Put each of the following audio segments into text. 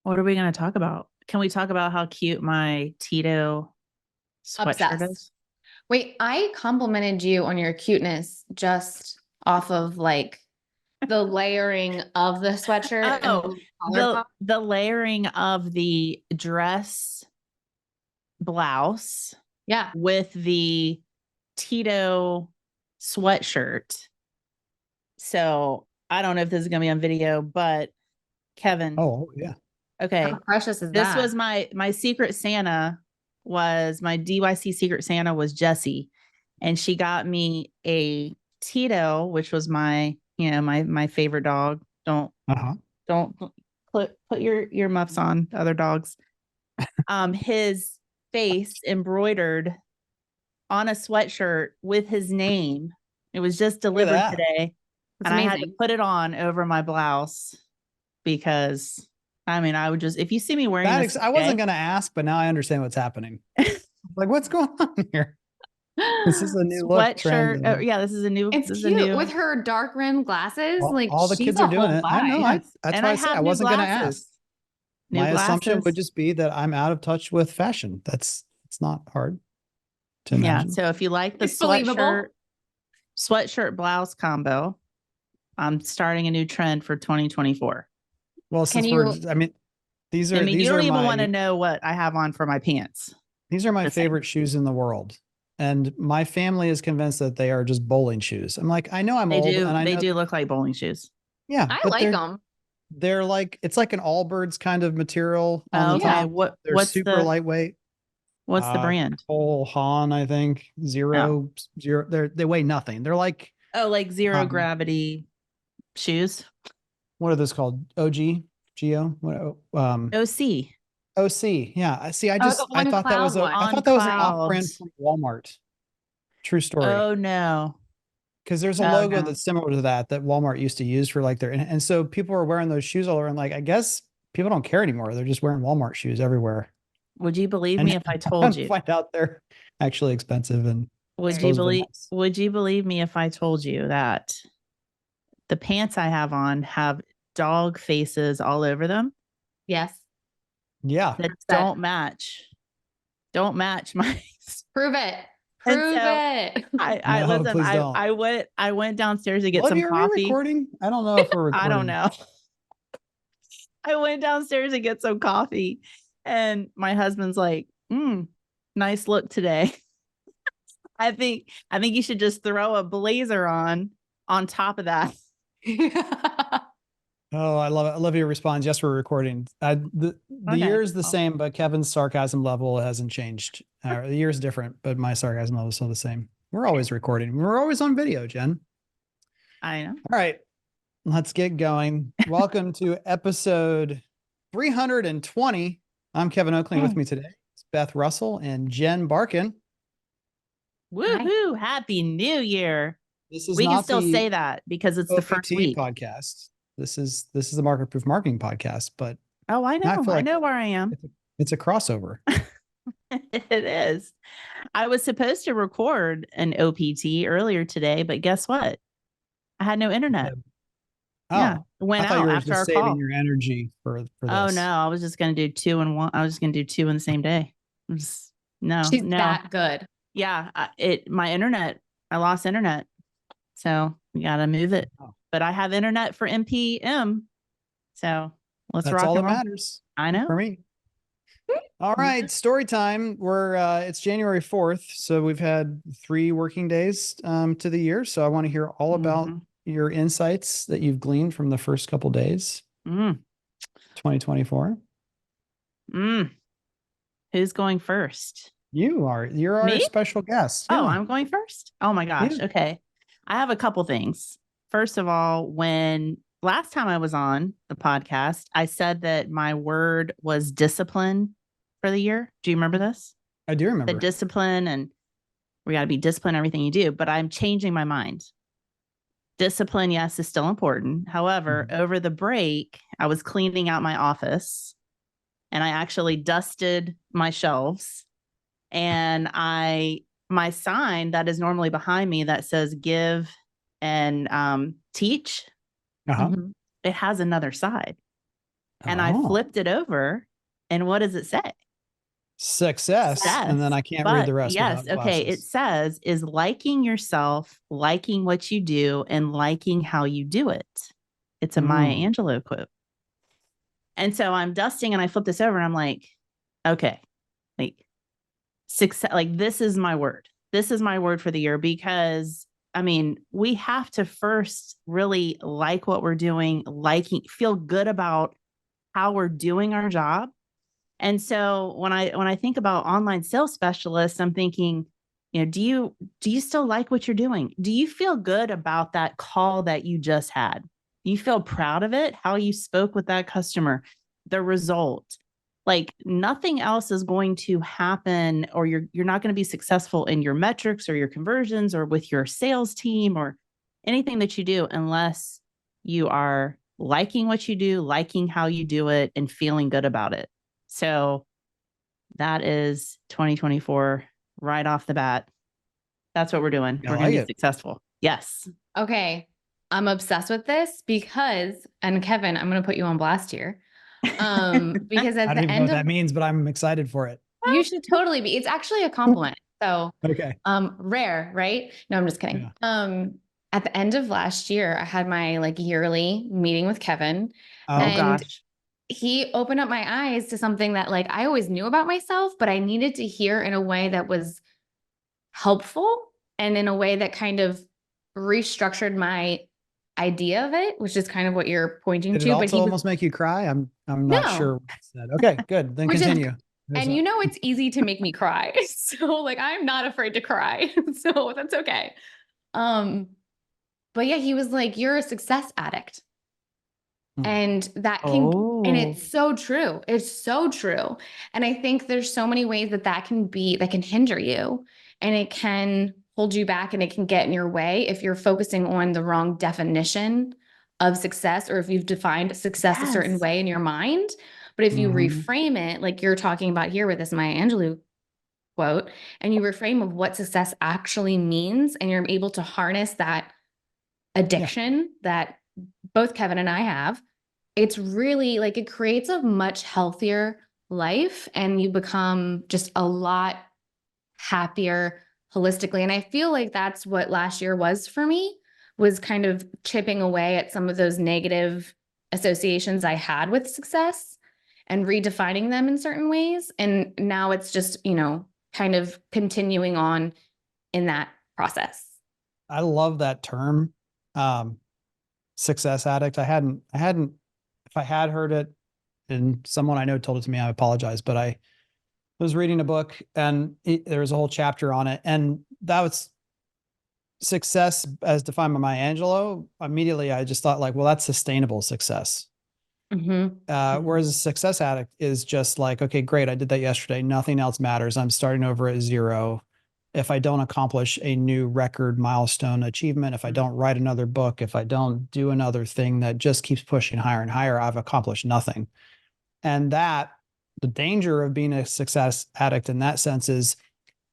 What are we going to talk about? Can we talk about how cute my Tito sweatshirt Obsessed. is? Wait, I complimented you on your cuteness just off of like the layering of the sweatshirt and the Oh, little collar pop. the layering of the dress blouse Yeah. with the Tito sweatshirt. So I don't know if this is going to be on video, but Kevin, Oh, yeah. okay, How precious is this that? was my Secret Santa was my DYC Secret Santa was Jessie, and she got me a Tito, which was my favorite dog. Uh-huh. Don't put your muffs on other dogs. His face embroidered on a sweatshirt with his name. It was just delivered today, and I had to put it on over my blouse because I would just if you see me wearing this, I wasn't going to ask, but now I understand what's happening. Like, what's going on here? This is a new look trend. Oh, yeah, this is a new. It's this cute is a new, with her dark rimmed glasses. Like all the she's kids a are doing whole it. I know. vibe. That's and why I I said have I new wasn't going to glasses. ask. New My assumption glasses. would just be that I'm out of touch with fashion. It's not hard to imagine. Yeah. So if you like the It's believable. sweatshirt blouse combo, I'm starting a new trend for 2024. Well, Can since you? I mean, these are you don't even want to know what I have on for my pants. these are my Just saying. favorite shoes in the world. And my family is convinced that they are just bowling shoes. I'm like, I know I'm old, and I They know do look like bowling shoes. yeah, I but like them. they're like it's like an Allbirds kind of material on the Okay. top. They're What's super lightweight. What's the brand? Cole Haan, I think. Zero. They weigh nothing. They're like like zero gravity shoes. what are those called? Geo? What OC. OC. Yeah. See, I the thought that was cloud one. I thought that was an off-brand from Walmart. True story. Oh no. Because there's a logo that's similar to that Walmart used to use for like and so people are wearing those shoes all around. Like, I guess people don't care anymore. They're just wearing Walmart shoes everywhere. Would you believe me if I told you? Find out they're actually expensive and would you believe me if I told you that the pants I have on have dog faces all over them? Yes. Yeah. That don't match. Don't match my Prove it. Prove it. I No, listen. please don't. I went downstairs to get some Olivia, coffee. are we recording? I don't know if we're recording. I don't know. I went downstairs to get some coffee, and my husband's like, nice look today. I think you should just throw a blazer on top of that. Oh, I love it. Olivia responds, yes, we're recording. The year is the same, but Kevin's sarcasm level hasn't changed. The year's different, but my sarcasm level is still the same. We're always recording. We're always on video, Jen. I know. All right, let's get going. Welcome to episode 320. I'm Kevin Oakley. With me today is Beth Russell and Jen Barkin. Woohoo! Happy New Year. We can still say that because it's the first week podcast. This is the Market Proof Marketing podcast, but I know. I know where I am. It's a crossover. It is. I was supposed to record an OPT earlier today, but guess what? I had no internet. Oh, yeah, went I thought out you were after just our saving call. your energy for this. Oh no, I was just going to do 2 in one. I was just going to do 2 in the same day. She's that good. Yeah, my internet. I lost internet, so we got to move it. Oh. But I have internet for NPM, so let's rock. That's all that matters. I know. For me. All right, story time. It's January 4th, so we've had 3 working days to the year. So I want to hear all about your insights that you've gleaned from the first couple days. 2024. Who's going first? You're our special guest. Yeah. Oh, I'm going first. Oh my gosh. Yeah. Okay. I have a couple things. First of all, when last time I was on the podcast, I said that my word was discipline for the year. Do you remember this? I do remember. The discipline, and we got to be disciplined in everything you do, but I'm changing my mind. Discipline, yes, is still important. However, over the break, I was cleaning out my office and I actually dusted my shelves, and my sign that is normally behind me that says give and teach, it has another side. And I Oh, flipped it over. And what does it say? success. And then I can't read But the rest yes, without okay. It glasses. says is liking yourself, liking what you do, and liking how you do it. It's a Maya Mm. Angelou quote. And so I'm dusting and I flip this over and I'm like, okay, like success, like this is my word. This is my word for the year because I mean, we have to first really like what we're doing, liking, feel good about how we're doing our job. And so when I think about online sales specialists, I'm thinking, you know, do you still like what you're doing? Do you feel good about that call that you just had? Do you feel proud of it? How you spoke with that customer, the result? Like nothing else is going to happen, or you're not going to be successful in your metrics or your conversions or with your sales team or anything that you do unless you are liking what you do, liking how you do it, and feeling good about it. So that is 2024 right off the bat. That's what we're doing. I We're going like to be it. successful. Yes. Okay. I'm obsessed with this because, and Kevin, I'm going to put you on blast here. Because I at don't the even know end what of, that means, but I'm excited for it. you should totally be, it's actually a compliment. So, Okay. rare, right? No, I'm just kidding. Yeah. At the end of last year, I had my like yearly meeting with Kevin, Oh and gosh. he opened up my eyes to something that like I always knew about myself, but I needed to hear in a way that was helpful and in a way that kind of restructured my idea of it, which is kind of what you're pointing Did it to. But also he was almost make you cry? I'm not no, sure what it said. Okay, good. Then which is, continue. and you know, it's easy to make me cry. So like, I'm not afraid to cry. So that's okay. Um, but yeah, he was like, you're a success addict. Hmm. And that can, and Oh, it's so true. It's so true. And I think there's so many ways that that can be, that can hinder you and it can hold you back and it can get in your way if you're focusing on the wrong definition of success or if you've defined success a certain yes. way in your mind. But if you Mhm. reframe it, like you're talking about here with this Maya Angelou quote, and you reframe of what success actually means, and you're able to harness that Yeah. addiction that both Kevin and I have, it's really like it creates a much healthier life and you become just a lot happier holistically. And I feel like that's what last year was for me, was kind of chipping away at some of those negative associations I had with success and redefining them in certain ways. And now it's just, you know, kind of continuing on in that process. I love that term. Um, Success addict. I hadn't, if I had heard it and someone I know told it to me, I apologize, but I was reading a book and there was a whole chapter on it. And that was success as defined by Maya Angelou. Immediately, I just thought like, well, that's sustainable success. Whereas a success addict is just like, okay, great. I did that yesterday. Nothing else matters. I'm starting over at zero. If I don't accomplish a new record milestone achievement, if I don't write another book, if I don't do another thing that just keeps pushing higher and higher, I've accomplished nothing. And that the danger of being a success addict in that sense is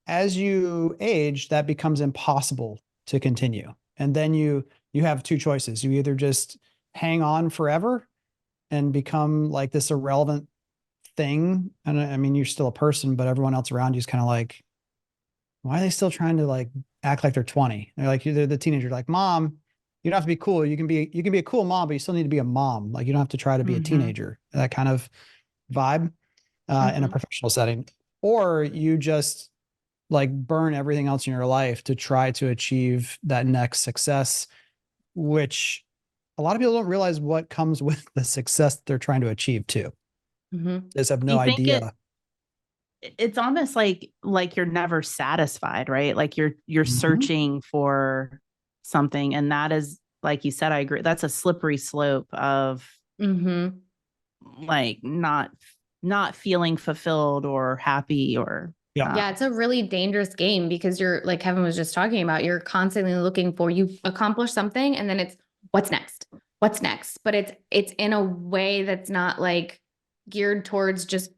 as you age, that becomes impossible to continue. And then you have two choices. You either just hang on forever and become like this irrelevant thing. And I mean, you're still a person, but everyone else around you is kind of like, why are they still trying to like act like they're 20? They're like, they're the teenager, like, mom, you don't have to be cool. You can be a cool mom, but you still need to be a mom. Like you don't have to try to be a teenager. That kind of vibe in a professional setting. Or you just like burn everything else in your life to try to achieve that next success, which a lot of people don't realize what comes with the success they're trying to achieve too. Mm-hmm. They just have Do no you think idea. it's almost like you're never satisfied, right? Like you're Mhm. searching for something. And that is, like you said, I agree. That's a slippery slope of Mm-hmm. like not feeling fulfilled or happy or Yeah. Yeah, it's a really dangerous game because you're like Kevin was just talking about, you're constantly looking for you accomplish something and then it's what's next? What's next? But it's in a way that's not like geared towards just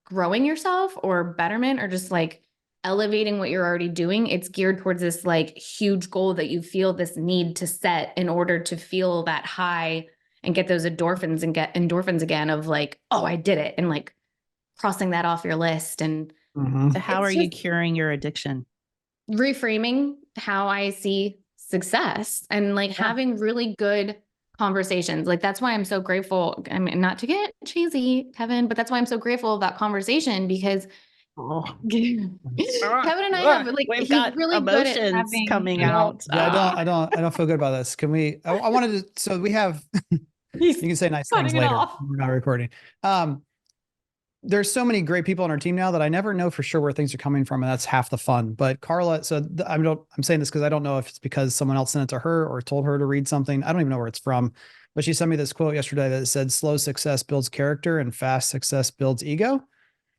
growing yourself or betterment or just like elevating what you're already doing. It's geared towards this like huge goal that you feel this need to set in order to feel that high and get those endorphins and get endorphins again of like, oh, I did it. And like crossing that off your list. And so how are you curing your addiction? Reframing how I see success and like having really good conversations. Like that's why I'm so grateful. I mean, not to get cheesy, Kevin, but that's why I'm so grateful of that conversation because Kevin and I have like we've he's got really good at emotions having coming out. Yeah, I don't feel good about this. Can we? I wanted to. So we have. You can say nice things later. We're not recording. There's so many great people on our team now that I never know for sure where things are coming from, and that's half the fun. But Carla, I'm saying this because I don't know if it's because someone else sent it to her or told her to read something. I don't even know where it's from, but she sent me this quote yesterday that said, "Slow success builds character, and fast success builds ego."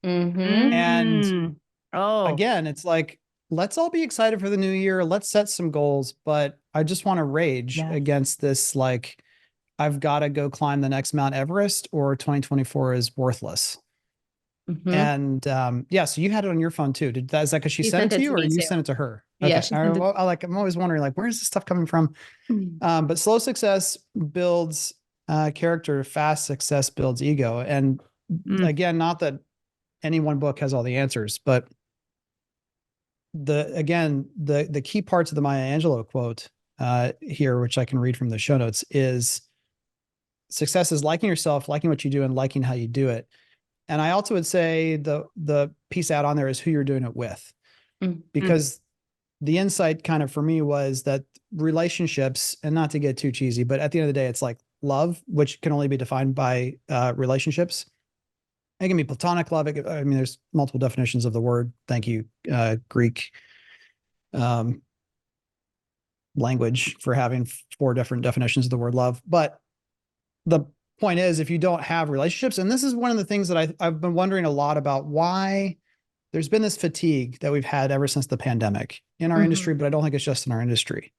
And again, it's like, let's all be excited for the new year. Let's set some goals, but I just want to rage against this. Like, I've got to go climb the next Mount Everest, or 2024 is worthless. And so you had it on your phone too. Is that because she sent it to you, or you sent it to her? Okay. Yeah, I'm always wondering, like, where's this stuff coming from? But slow success builds character, fast success builds ego. And again, not that any one book has all the answers, but the key parts of the Maya Angelou quote here, which I can read from the show notes, is success is liking yourself, liking what you do, and liking how you do it. And I also would say the piece out on there is who you're doing it with, because the insight kind of for me was that relationships, and not to get too cheesy, but at the end of the day, it's like love, which can only be defined by relationships. It can be platonic love. I mean, there's multiple definitions of the word. Thank you, Greek language, for having 4 different definitions of the word love. But the point is, if you don't have relationships, and this is one of the things that I've been wondering a lot about, why there's been this fatigue that we've had ever since the pandemic in our industry, but I don't think it's just in our industry.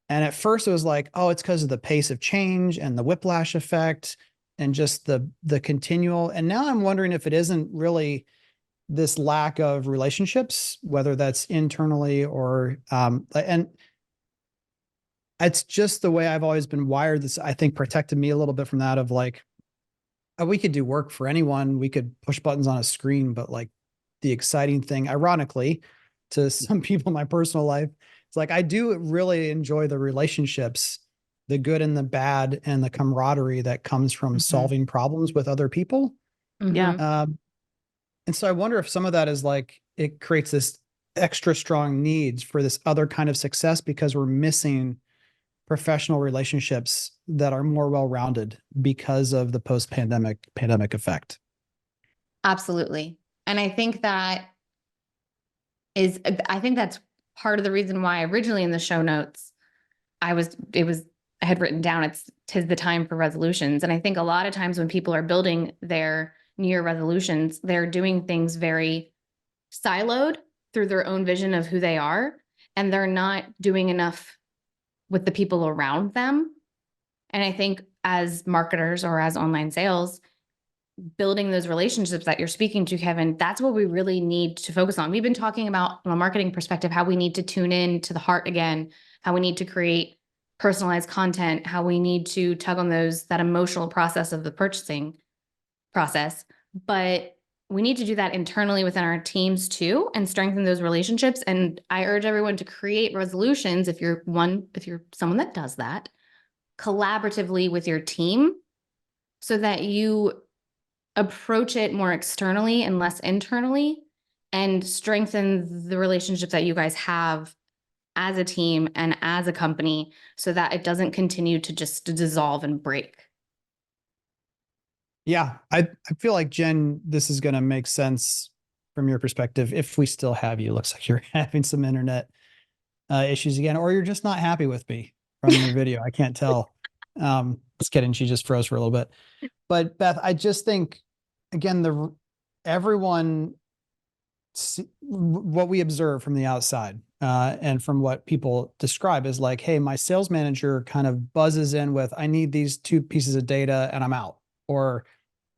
And at first it was like, oh, it's because of the pace of change and the whiplash effect and just the continual. And now I'm wondering if it isn't really this lack of relationships, whether that's internally or, and it's just the way I've always been wired. This, I think, protected me a little bit from that, of like, we could do work for anyone. We could push buttons on a screen, but like the exciting thing, ironically, to some people in my personal life, it's like, I do really enjoy the relationships, the good and the bad, and the camaraderie that comes from solving problems with other people. And so I wonder if some of that is like, it creates this extra strong needs for this other kind of success because we're missing professional relationships that are more well-rounded because of the post-pandemic effect. Absolutely. And I think that's part of the reason why originally in the show notes, I had written down, 'tis the time for resolutions. And I think a lot of times when people are building their New Year resolutions, they're doing things very siloed through their own vision of who they are. And they're not doing enough with the people around them. And I think as marketers or as online sales, building those relationships that you're speaking to, Kevin, that's what we really need to focus on. We've been talking about, from a marketing perspective, how we need to tune in to the heart again, how we need to create personalized content, how we need to tug on that emotional process of the purchasing process. But we need to do that internally within our teams too, and strengthen those relationships. And I urge everyone to create resolutions, if you're someone that does that, collaboratively with your team, so that you approach it more externally and less internally, and strengthen the relationships that you guys have as a team and as a company, so that it doesn't continue to just dissolve and break. Yeah, I feel like, Jen, this is going to make sense from your perspective. If we still have you, looks like you're having some internet issues again, or you're just not happy with me from your video. I can't tell. Just kidding. She just froze for a little bit. But Beth, I just think, again, what we observe from the outside and from what people describe is like, hey, my sales manager kind of buzzes in with, I need these 2 pieces of data and I'm out, or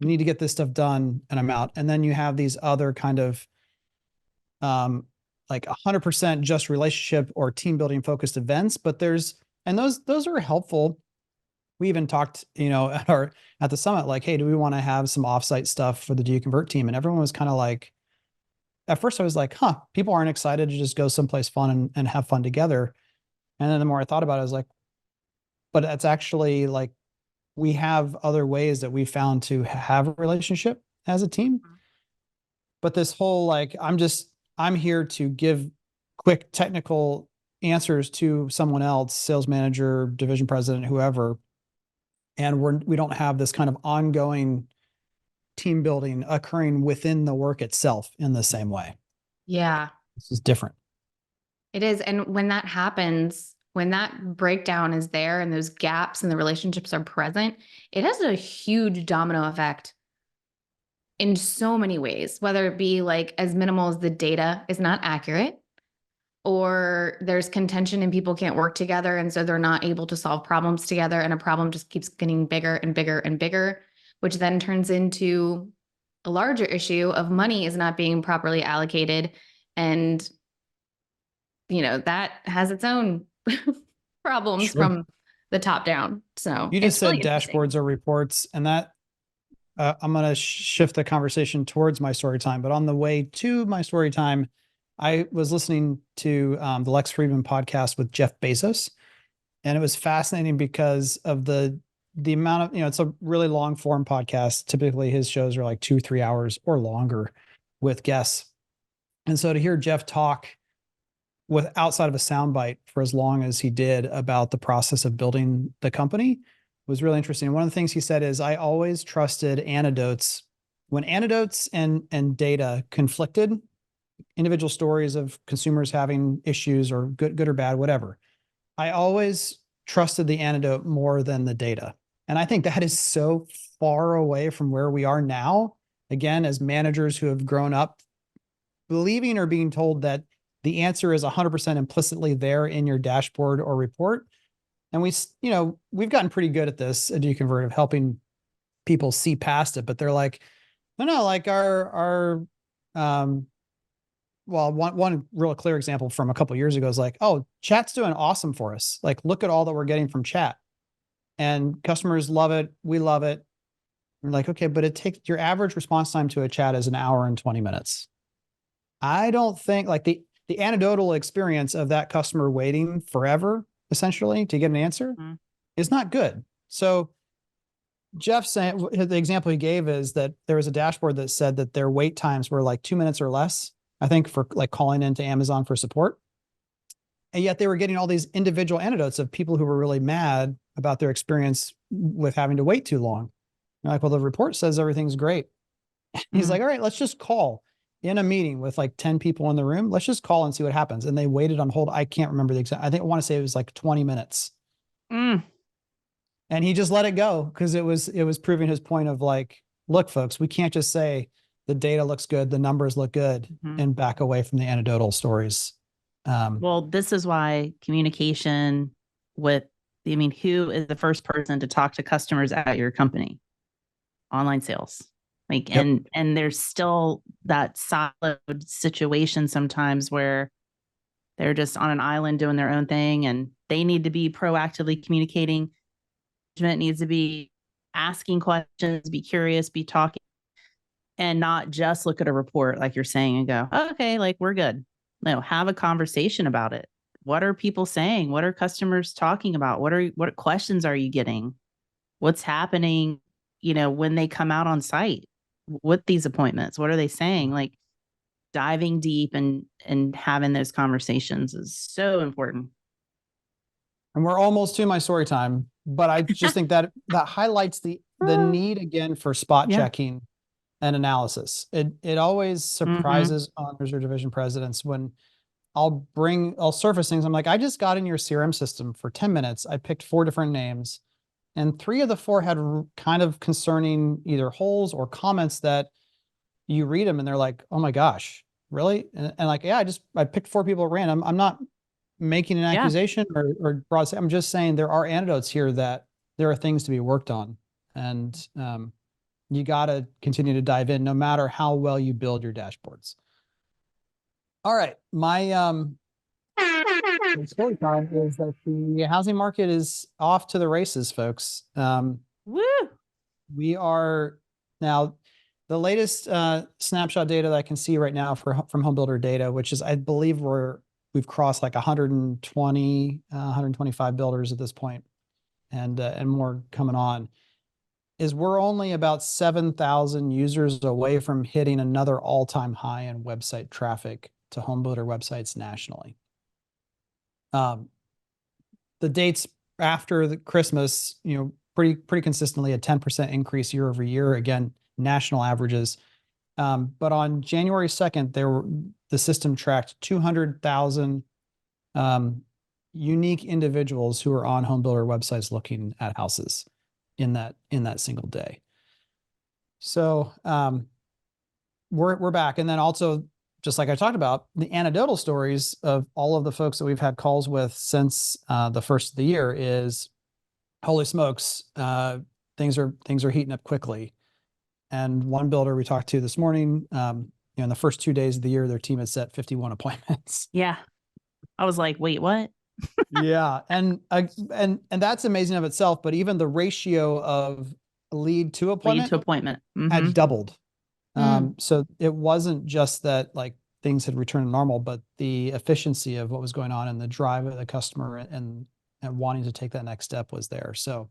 we need to get this stuff done and I'm out. And then you have these other kind of like 100% just relationship or team building focused events, but those are helpful. we even talked, at the summit, like, hey, do we want to have some offsite stuff for the Do You Convert team? And everyone was kind of like, at first I was like, people aren't excited to just go someplace fun and have fun together. And then the more I thought about it, I was like, but it's actually like, we have other ways that we found to have a relationship as a team. But this whole, like, I'm here to give quick technical answers to someone else, sales manager, division president, whoever. And we don't have this kind of ongoing team building occurring within the work itself in the same way. Yeah, This is different. it is. And when that happens, when that breakdown is there and those gaps in the relationships are present, it has a huge domino effect in so many ways, whether it be like as minimal as the data is not accurate, or there's contention and people can't work together. And so they're not able to solve problems together. And a problem just keeps getting bigger and bigger and bigger, which then turns into a larger issue of money is not being properly allocated. And, that has its own problems Sure. from the top down. So You just it's really said interesting. dashboards or reports, and that I'm going to shift the conversation towards my story time. But on the way to my story time, I was listening to the Lex Friedman podcast with Jeff Bezos, and it was fascinating because of the amount of, it's a really long form podcast. Typically his shows are like 2-3 hours or longer with guests. And so to hear Jeff talk with outside of a soundbite for as long as he did about the process of building the company was really interesting. One of the things he said is, I always trusted anecdotes. When anecdotes and data conflicted, individual stories of consumers having issues or good or bad, whatever, I always trusted the anecdote more than the data. And I think that is so far away from where we are now, again, as managers who have grown up believing or being told that the answer is 100% implicitly there in your dashboard or report. And we've gotten pretty good at this at DoConvert of helping people see past it, but they're like, no, like well, one real clear example from a couple of years ago is like, oh, chat's doing awesome for us. Like, look at all that we're getting from chat, and customers love it. We love it. We're like, okay, but it takes, your average response time to a chat is 1 hour and 20 minutes. I don't think, like, the anecdotal experience of that customer waiting forever, essentially, to get an answer is not good. So Jeff saying, the example he gave is that there was a dashboard that said that their wait times were like 2 minutes or less, I think, for like calling into Amazon for support. And yet they were getting all these individual anecdotes of people who were really mad about their experience with having to wait too long. They're like, well, the report says everything's great. He's like, all right, let's just call in a meeting with like 10 people in the room. Let's just call and see what happens. And they waited on hold. I can't remember the exact, I think I want to say it was like 20 minutes. And he just let it go because it was proving his point of like, look, folks, we can't just say the data looks good, the numbers look good, and back away from the anecdotal stories. Well, this is why communication with, who is the first person to talk to customers at your company? Online sales. Like, Yep. and there's still that siloed situation sometimes where they're just on an island doing their own thing, and they need to be proactively communicating. Management needs to be asking questions, be curious, be talking, and not just look at a report like you're saying and go, okay, like we're good. No, have a conversation about it. What are people saying? What are customers talking about? What questions are you getting? What's happening, when they come out on site with these appointments? What are they saying? Like, diving deep and having those conversations is so important. And we're almost to my story time, but I just think that highlights the need again for spot checking and analysis. It always surprises owners or division presidents when I'll surface things. I'm like, I just got in your CRM system for 10 minutes. I picked 4 different names, and 3 of the 4 had kind of concerning either holes or comments that you read them and they're like, oh my gosh, really? And like, yeah, I picked 4 people at random. I'm not making an accusation or broad. I'm just saying there are anecdotes here that there are things to be worked on. And you got to continue to dive in no matter how well you build your dashboards. All right. My The story time is that the housing market is off to the races, folks. Woo! We are now the latest snapshot data that I can see right now from home builder data, which is, I believe we've crossed like 120, 125 builders at this point, and more coming on, is we're only about 7,000 users away from hitting another all-time high in website traffic to home builder websites nationally. The dates after the Christmas, pretty consistently a 10% increase year over year. Again, national averages. But on January 2nd, the system tracked 200,000 unique individuals who are on home builder websites looking at houses in that single day. So we're back. And then also, just like I talked about, the anecdotal stories of all of the folks that we've had calls with since the first of the year is, holy smokes, things are heating up quickly. And one builder we talked to this morning, in the first 2 days of the year, their team had set 51 appointments. Yeah. I was like, wait, what? Yeah. And that's amazing of itself. But even the ratio of lead to appointment had doubled. So it wasn't just that like things had returned to normal, but the efficiency of what was going on and the drive of the customer and wanting to take that next step was there. So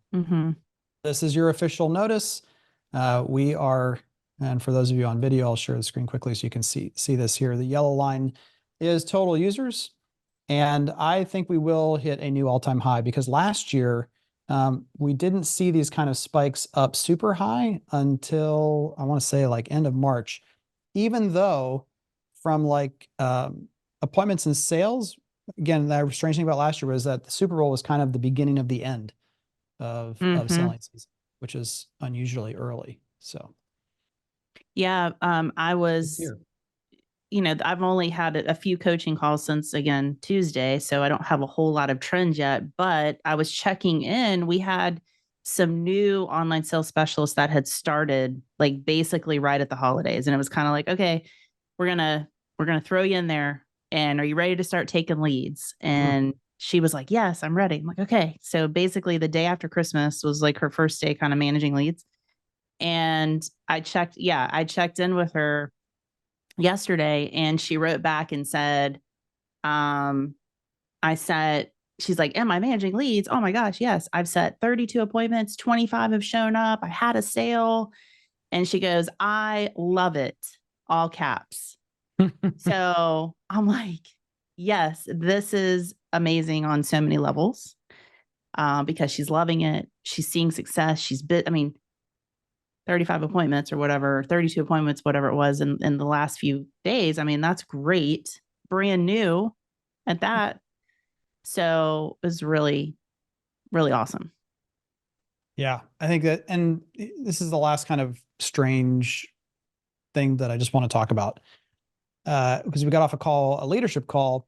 this is your official notice. We are, and for those of you on video, I'll share the screen quickly so you can see this here. The yellow line is total users. And I think we will hit a new all-time high, because last year we didn't see these kind of spikes up super high until, I want to say, like end of March, even though from like appointments and sales, again, the strange thing about last year was that the Super Bowl was kind of the beginning of the end of selling season, which is unusually early. So yeah, I was, I've only had a few coaching calls since, again, Tuesday, so I don't have a whole lot of trends yet, but I was checking in. We had some new online sales specialists that had started like basically right at the holidays. And it was kind of like, okay, we're going to throw you in there. And are you ready to start taking leads? And she was like, yes, I'm ready. I'm like, okay. So basically the day after Christmas was like her first day kind of managing leads. And I checked in with her yesterday, and she wrote back and said, she's like, am I managing leads? Oh my gosh, yes. I've set 32 appointments, 25 have shown up. I had a sale. And she goes, I love it, all caps. So I'm like, yes, this is amazing on so many levels, because she's loving it. She's seeing success. 35 appointments or whatever, 32 appointments, whatever it was in the last few days. I mean, that's great. Brand new at that. So it was really, really awesome. Yeah, I think that, and this is the last kind of strange thing that I just want to talk about, because we got off a leadership call,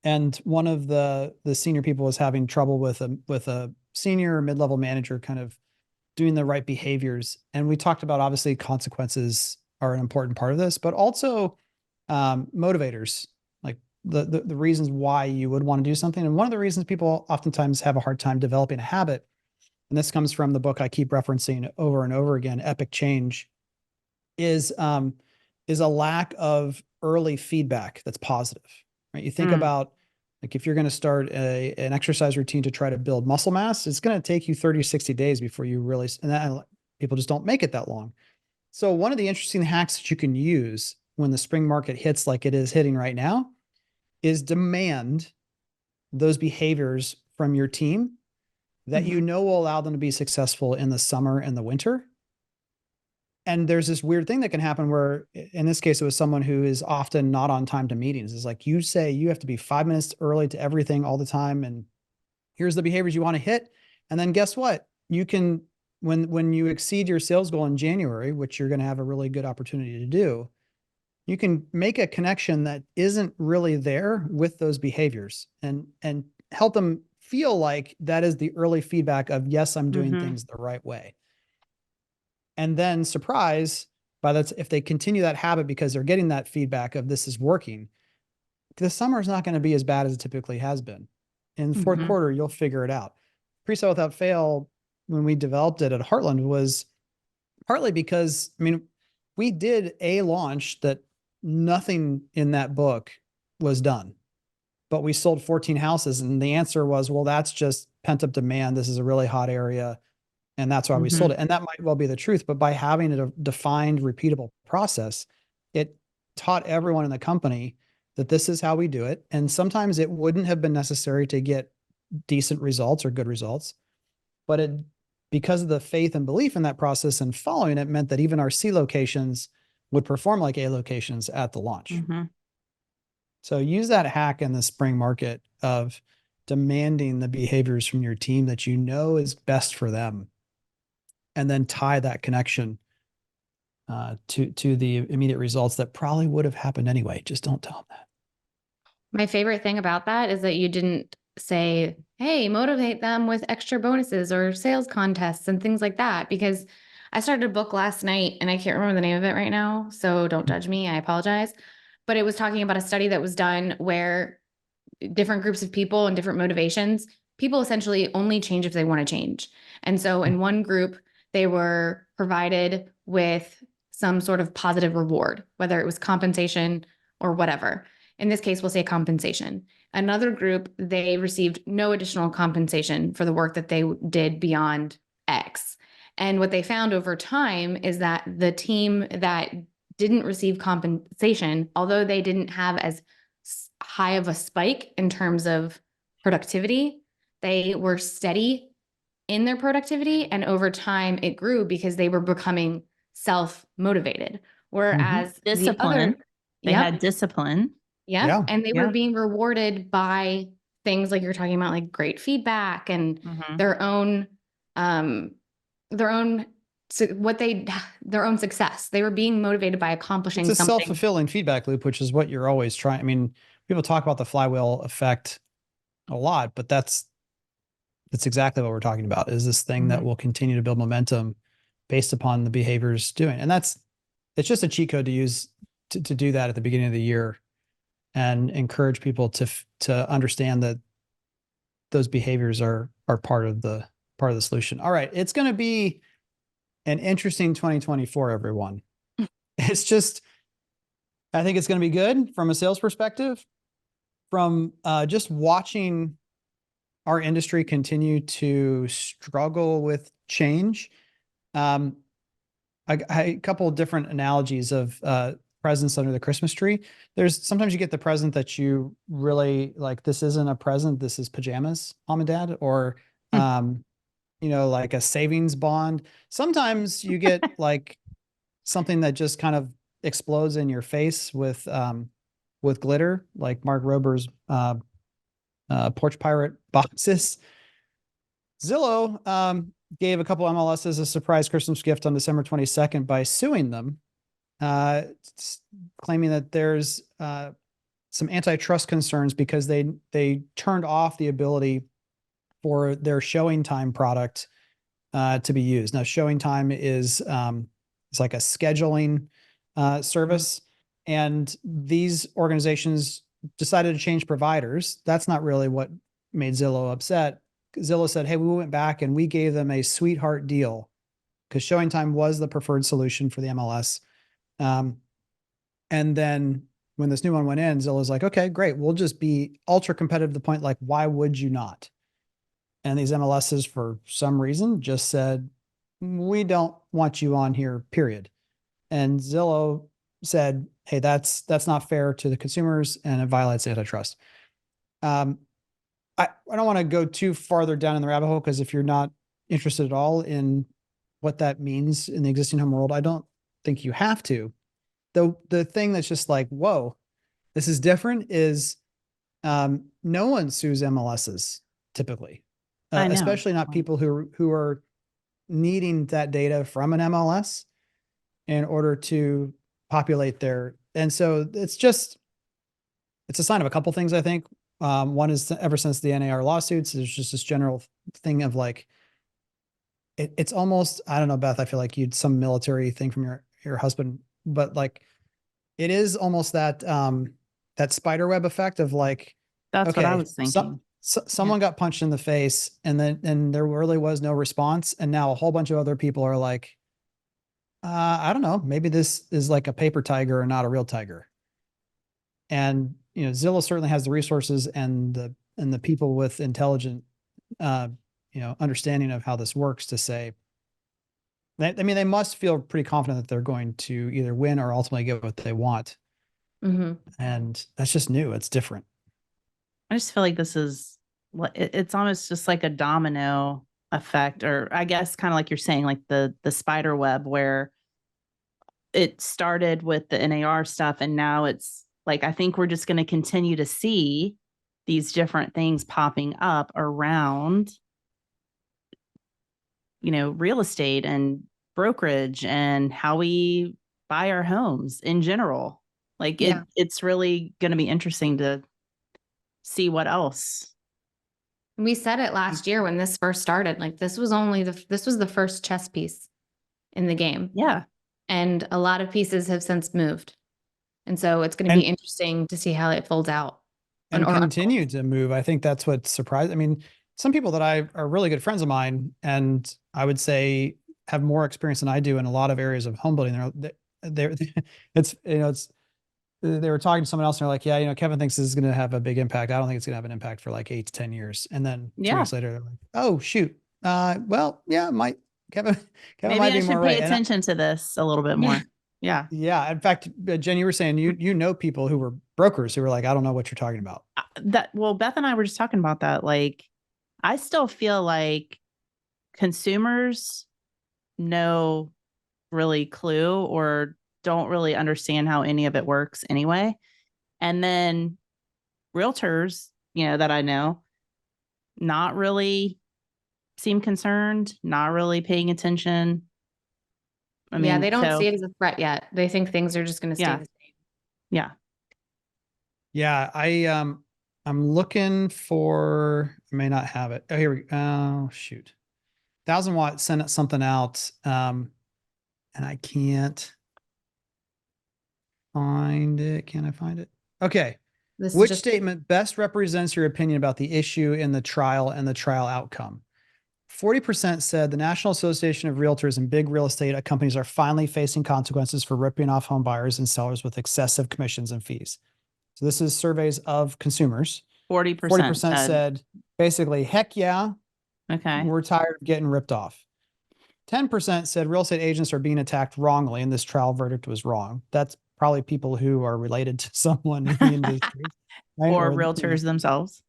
and one of the senior people was having trouble with a senior or mid-level manager kind of doing the right behaviors. And we talked about, obviously, consequences are an important part of this, but also motivators, like the reasons why you would want to do something. And one of the reasons people oftentimes have a hard time developing a habit, and this comes from the book I keep referencing over and over again, Epic Change, is a lack of early feedback that's positive, right? You think about, like, if you're going to start an exercise routine to try to build muscle mass, it's going to take you 30, 60 days before you really, people just don't make it that long. So one of the interesting hacks that you can use when the spring market hits like it is hitting right now is demand those behaviors from your team that will allow them to be successful in the summer and the winter. And there's this weird thing that can happen where, in this case, it was someone who is often not on time to meetings. It's like, you say you have to be 5 minutes early to everything all the time, and here's the behaviors you want to hit. And then guess what? You can, when you exceed your sales goal in January, which you're going to have a really good opportunity to do, you can make a connection that isn't really there with those behaviors, and help them feel like that is the early feedback of, yes, I'm doing things the right way. And then surprise, if they continue that habit because they're getting that feedback of this is working, the summer is not going to be as bad as it typically has been. In the fourth quarter, you'll figure it out. Pre-sale without fail, when we developed it at Heartland, was partly because, I mean, we did a launch that nothing in that book was done, but we sold 14 houses. And the answer was, well, that's just pent up demand. This is a really hot area. And that's why we sold it. And that might well be the truth, but by having a defined, repeatable process, it taught everyone in the company that this is how we do it. And sometimes it wouldn't have been necessary to get decent results or good results, but it, because of the faith and belief in that process and following it, meant that even our C locations would perform like A locations at the launch. So use that hack in the spring market of demanding the behaviors from your team that you know is best for them, and then tie that connection to the immediate results that probably would have happened anyway. Just don't tell them that. My favorite thing about that is that you didn't say, hey, motivate them with extra bonuses or sales contests and things like that, because I started a book last night and I can't remember the name of it right now, so don't judge me, I apologize. But it was talking about a study that was done where different groups of people and different motivations, people essentially only change if they want to change. And so in one group, they were provided with some sort of positive reward, whether it was compensation or whatever. In this case, we'll say compensation. Another group, they received no additional compensation for the work that they did beyond X. And what they found over time is that the team that didn't receive compensation, although they didn't have as high of a spike in terms of productivity, they were steady in their productivity. And over time it grew because they were becoming self-motivated. Whereas discipline, they had discipline. Yeah. And they were being rewarded by things like you're talking about, like great feedback and their own success. They were being motivated by accomplishing something. It's a something. self-fulfilling feedback loop, which is what you're always trying. I mean, people talk about the flywheel effect a lot, but that's exactly what we're talking about, is this thing that will continue to build momentum based upon the behaviors doing. And it's just a cheat code to use to do that at the beginning of the year and encourage people to understand that those behaviors are part of the solution. All right. It's going to be an interesting 2024, everyone. It's just, I think it's going to be good from a sales perspective, from just watching our industry continue to struggle with change. A couple of different analogies of presents under the Christmas tree. There's sometimes you get the present that you really like. This isn't a present. This is pajamas, mom and dad, or, like a savings bond. Sometimes you get like something that just kind of explodes in your face with glitter, like Mark Rober's Porch Pirate boxes. Zillow gave a couple MLSs a surprise Christmas gift on December 22nd by suing them, claiming that there's some antitrust concerns because they turned off the ability for their showing time product to be used. Now, showing time is it's like a scheduling service, and these organizations decided to change providers. That's not really what made Zillow upset. Zillow said, hey, we went back and we gave them a sweetheart deal because showing time was the preferred solution for the MLS. And then when this new one went in, Zillow's like, okay, great. We'll just be ultra competitive to the point, like, why would you not? And these MLSs, for some reason, just said, we don't want you on here, period. And Zillow said, hey, that's not fair to the consumers and it violates antitrust. I don't want to go too farther down in the rabbit hole, because if you're not interested at all in what that means in the existing home world, I don't think you have to. The thing that's just like, whoa, this is different is no one sues MLSs typically, especially not people who are needing that data from an MLS in order to populate their. And so it's a sign of a couple things, I think. One is ever since the NAR lawsuits, there's just this general thing of like, it's almost, I don't know, Beth, I feel like you'd some military thing from your husband, but like, it is almost that that spider web effect of like, That's what I okay, was thinking. someone got punched in the face and there really was no response. And now a whole bunch of other people are like, I don't know, maybe this is like a paper tiger or not a real tiger. And, Zillow certainly has the resources and the people with intelligent, understanding of how this works to say, I mean, they must feel pretty confident that they're going to either win or ultimately get what they want. And that's just new. It's different. I just feel like this is it's almost just like a domino effect, or I guess kind of like you're saying, like the spider web where it started with the NAR stuff and now it's like I think we're just going to continue to see these different things popping up around real estate and brokerage and how we buy our homes in general. Like it's really going to be interesting to see what else. We said it last year when this first started, like this was the first chess piece in the game. Yeah. And a lot of pieces have since moved. And so it's going to be interesting to see how it folds out. And continue to move. I think that's what surprised. I mean, some people that are really good friends of mine, and I would say have more experience than I do in a lot of areas of home building. They're they were talking to someone else and they're like, yeah, Kevin thinks this is going to have a big impact. I don't think it's going to have an impact for like 8 to 10 years. And then 2 weeks later, they're like, oh shoot. Well, yeah, Kevin Maybe might I be should more pay right. attention to this a little bit more. Yeah. Yeah. In fact, Jen, you were saying you know people who were brokers who were like, I don't know what you're talking about. Beth and I were just talking about that. Like, I still feel like consumers no really clue or don't really understand how any of it works anyway. And then realtors, that I know, not really seem concerned, not really paying attention. I mean, they don't see it as a threat yet. They think things are just going to stay the same. Yeah. Yeah. I'm looking for, I may not have it. Oh, here we go. Oh, shoot. 1000 Watt sent something out. And I can't find it. Can I find it? Okay. Which statement best represents your opinion about the issue in the trial and the trial outcome? 40% said the National Association of Realtors and big real estate companies are finally facing consequences for ripping off home buyers and sellers with excessive commissions and fees. So this is surveys of consumers. 40% said basically, heck yeah. Okay. We're tired of getting ripped off. 10% said real estate agents are being attacked wrongly and this trial verdict was wrong. That's probably people who are related to someone in the industry. Right? Or realtors themselves.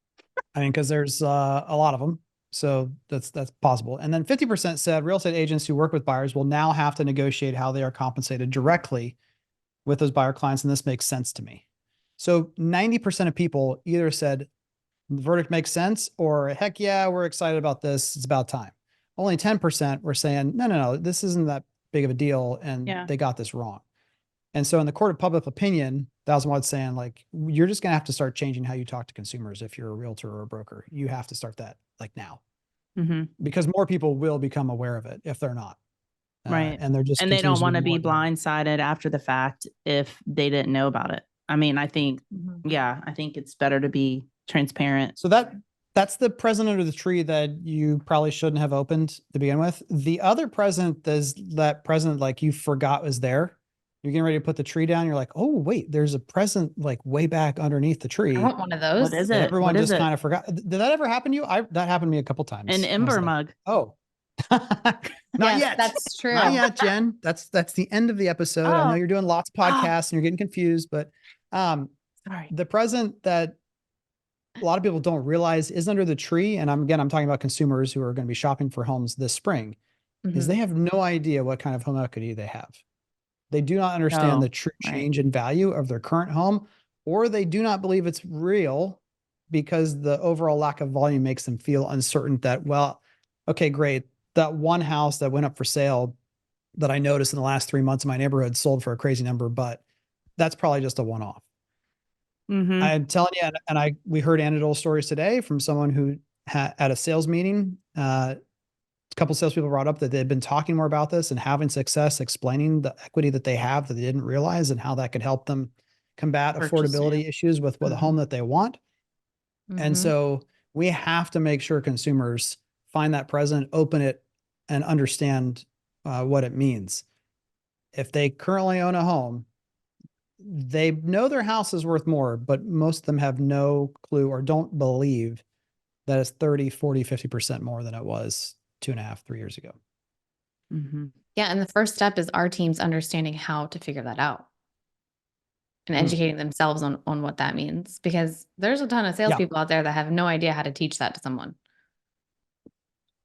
I mean, because there's a lot of them. So that's possible. And then 50% said real estate agents who work with buyers will now have to negotiate how they are compensated directly with those buyer clients. And this makes sense to me. So 90% of people either said the verdict makes sense or heck yeah, we're excited about this. It's about time. Only 10% were saying, no, this isn't that big of a deal. And they got this wrong. And so in the court of public opinion, 1000 Watt's saying like, you're just going to have to start changing how you talk to consumers. If you're a realtor or a broker, you have to start that like now, because more people will become aware of it if they're not. Right. And they're just, and they don't want to be blindsided after the fact if they didn't know about it. I mean, I think, I think it's better to be transparent. So that's the present under the tree that you probably shouldn't have opened to begin with. The other present is that present, like you forgot was there. You're getting ready to put the tree down. You're like, oh, wait, there's a present like way back underneath the tree. I want one of those. What is it? Everyone just kind of forgot. Did that ever happen to you? That happened to me a couple times. An ember mug. Oh, not yet. That's true. Not yet, Jen. That's the end of the episode. I know you're doing lots of podcasts and you're getting confused, but sorry. The present that a lot of people don't realize is under the tree. And I'm talking about consumers who are going to be shopping for homes this spring, is they have no idea what kind of home equity they have. They do not understand the true change in value of their current home, or they do not believe it's real because the overall lack of volume makes them feel uncertain that, well, okay, great. That one house that went up for sale that I noticed in the last 3 months in my neighborhood sold for a crazy number, but that's probably just a one-off. I'm telling you, and we heard anecdotal stories today from someone who at a sales meeting, a couple of salespeople brought up that they'd been talking more about this and having success explaining the equity that they have that they didn't realize and how that could help them combat Purchasing. affordability issues with a home that they want. And Mhm. so we have to make sure consumers find that present, open it, and understand what it means. If they currently own a home, they know their house is worth more, but most of them have no clue or don't believe that it's 30, 40, 50% more than it was 2.5, 3 years ago. Mm-hmm. Yeah. And the first step is our teams understanding how to figure that out and educating themselves on what that means, because there's a ton of salespeople out there that have no idea how to teach that to someone.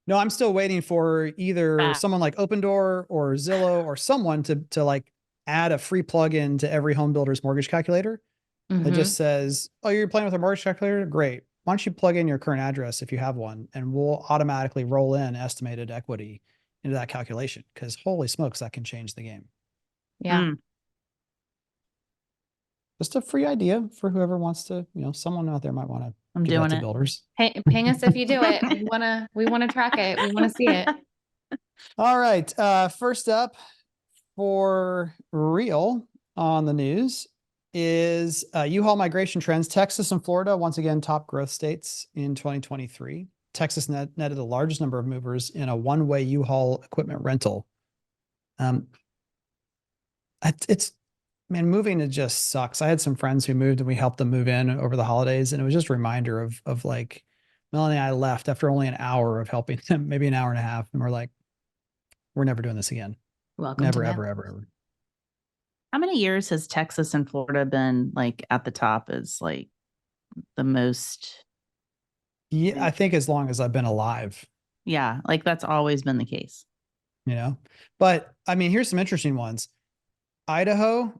No, I'm still waiting for either someone like Opendoor or Zillow or someone to like add a free plugin to every home builder's mortgage calculator that just says, oh, you're playing with a mortgage calculator? Great. Why don't you plug in your current address if you have one, and we'll automatically roll in estimated equity into that calculation, because holy smokes, that can change the game. Yeah. Just a free idea for whoever wants to, someone out there might want to I'm give that doing to it. builders. Ping us if you do it. We wanna track it. We want to see it. All right. First up for real on the news is U-Haul migration trends. Texas and Florida, once again, top growth states in 2023. Texas netted the largest number of movers in a one-way U-Haul equipment rental. Man, moving, it just sucks. I had some friends who moved and we helped them move in over the holidays. And it was just a reminder of like, Melanie and I left after only an hour of helping them, maybe an hour and a half. And we're like, we're never doing this again. Welcome Never, to ever, ever, ever. How many years has Texas and Florida been like at the top as like the most? Yeah, I think as long as I've been alive, Yeah, like that's always been the case. But I mean, here's some interesting ones. Idaho,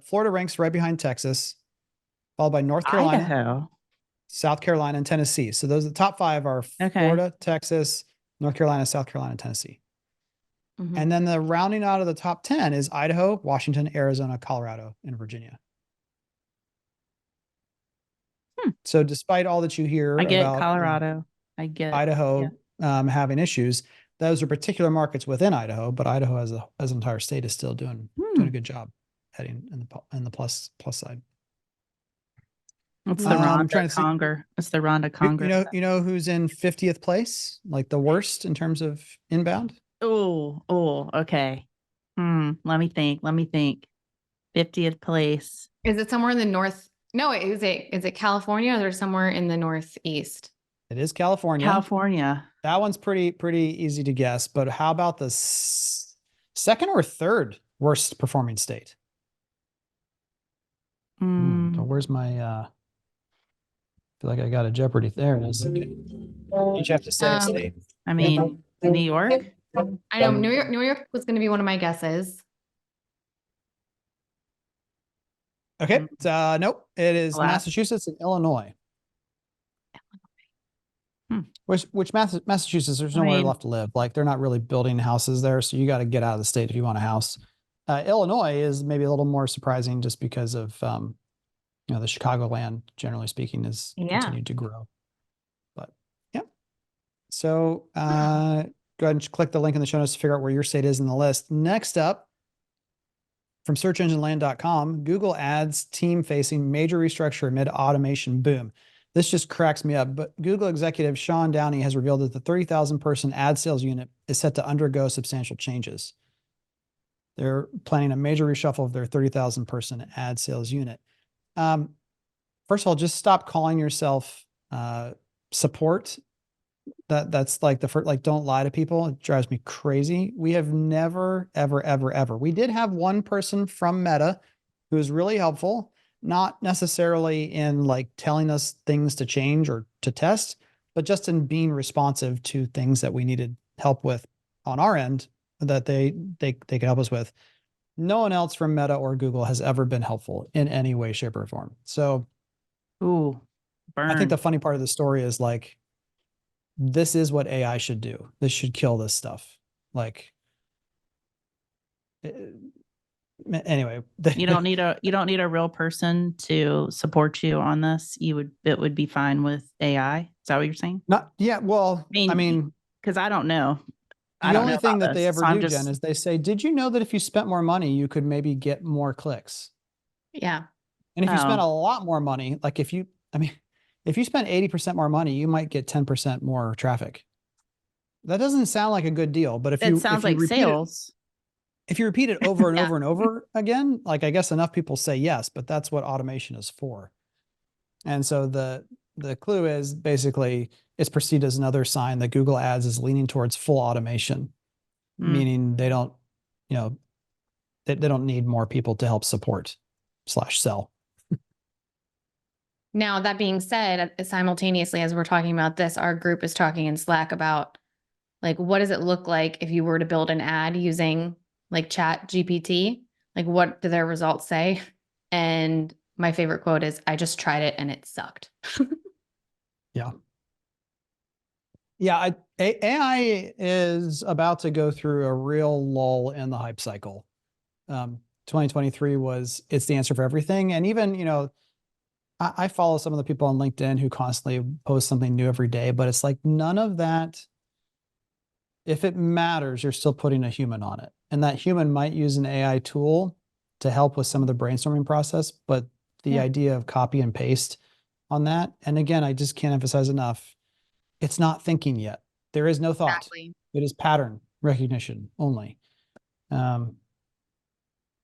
Florida ranks right behind Texas, followed by North Carolina, Idaho. South Carolina, and Tennessee. So those, the top 5 are Okay. Florida, Texas, North Carolina, South Carolina, and Tennessee. And then the rounding out of the top 10 is Idaho, Washington, Arizona, Colorado, and Virginia. So despite all that you hear I get about Colorado. I get Idaho having issues, those are particular markets within Idaho, but Idaho as an entire state is still doing a good job heading in the plus side. It's the I'm Rhonda trying to see. Conger. It's the Rhonda Conger. You know who's in 50th place, like the worst in terms of inbound? Oh, okay. Let me think. 50th place. Is it somewhere in the north? No, is it California, or there's somewhere in the northeast? It is California. California. That one's pretty easy to guess, but how about the second or third worst performing state? Where's my I feel like I got a Jeopardy. There it is. Each have to say a state. I mean, New York. I know New York was going to be one of my guesses. Okay. Nope. It is Alaska. Massachusetts and Illinois. Which Massachusetts, there's nowhere left to live. Like, they're not really building houses there, so you got to get out of the state if you want a house. Illinois is maybe a little more surprising just because of the Chicagoland, generally speaking, has continued to grow. But yeah. So go ahead and click the link in the show notes to figure out where your state is in the list. Next up, from searchengineland.com, Google Ads team facing major restructure amid automation boom. This just cracks me up, but Google executive Sean Downey has revealed that the 30,000 person ad sales unit is set to undergo substantial changes. They're planning a major reshuffle of their 30,000 person ad sales unit. First of all, just stop calling yourself support. That's like the first, like, don't lie to people. It drives me crazy. We have never, ever. We did have one person from Meta who was really helpful, not necessarily in like telling us things to change or to test, but just in being responsive to things that we needed help with on our end that they could help us with. No one else from Meta or Google has ever been helpful in any way, shape, or form. So, burn. I think the funny part of the story is like, this is what AI should do. This should kill this stuff. Like, anyway, you don't need a real person to support you on this. It would be fine with AI. Is that what you're saying? Well, I mean, because I don't know. The only thing that they ever do, Jen, is they say, did you know that if you spent more money, you could maybe get more clicks? Yeah. And if you spend Oh, a lot more money, like if you spend 80% more money, you might get 10% more traffic. That doesn't sound like a good deal, but it sounds like sales. if you repeat it over and Yeah. over and over again, like I guess enough people say yes, but that's what automation is for. And so the clue is basically it's perceived as another sign that Google Ads is leaning towards full automation, Mm. meaning they don't, you know, they don't need more people to help support / sell. Now, that being said, simultaneously, as we're talking about this, our group is talking in Slack about like, what does it look like if you were to build an ad using like Chat GPT? Like, what do their results say? And my favorite quote is, I just tried it and it sucked. Yeah. Yeah. AI is about to go through a real lull in the hype cycle. 2023 it's the answer for everything. And even, I follow some of the people on LinkedIn who constantly post something new every day, but it's like none of that. If it matters, you're still putting a human on it. And that human might use an AI tool to help with some of the brainstorming process, but the idea of copy and paste on that. And again, I just can't emphasize enough. It's not thinking yet. There is no thought. Exactly. It is pattern recognition only. It can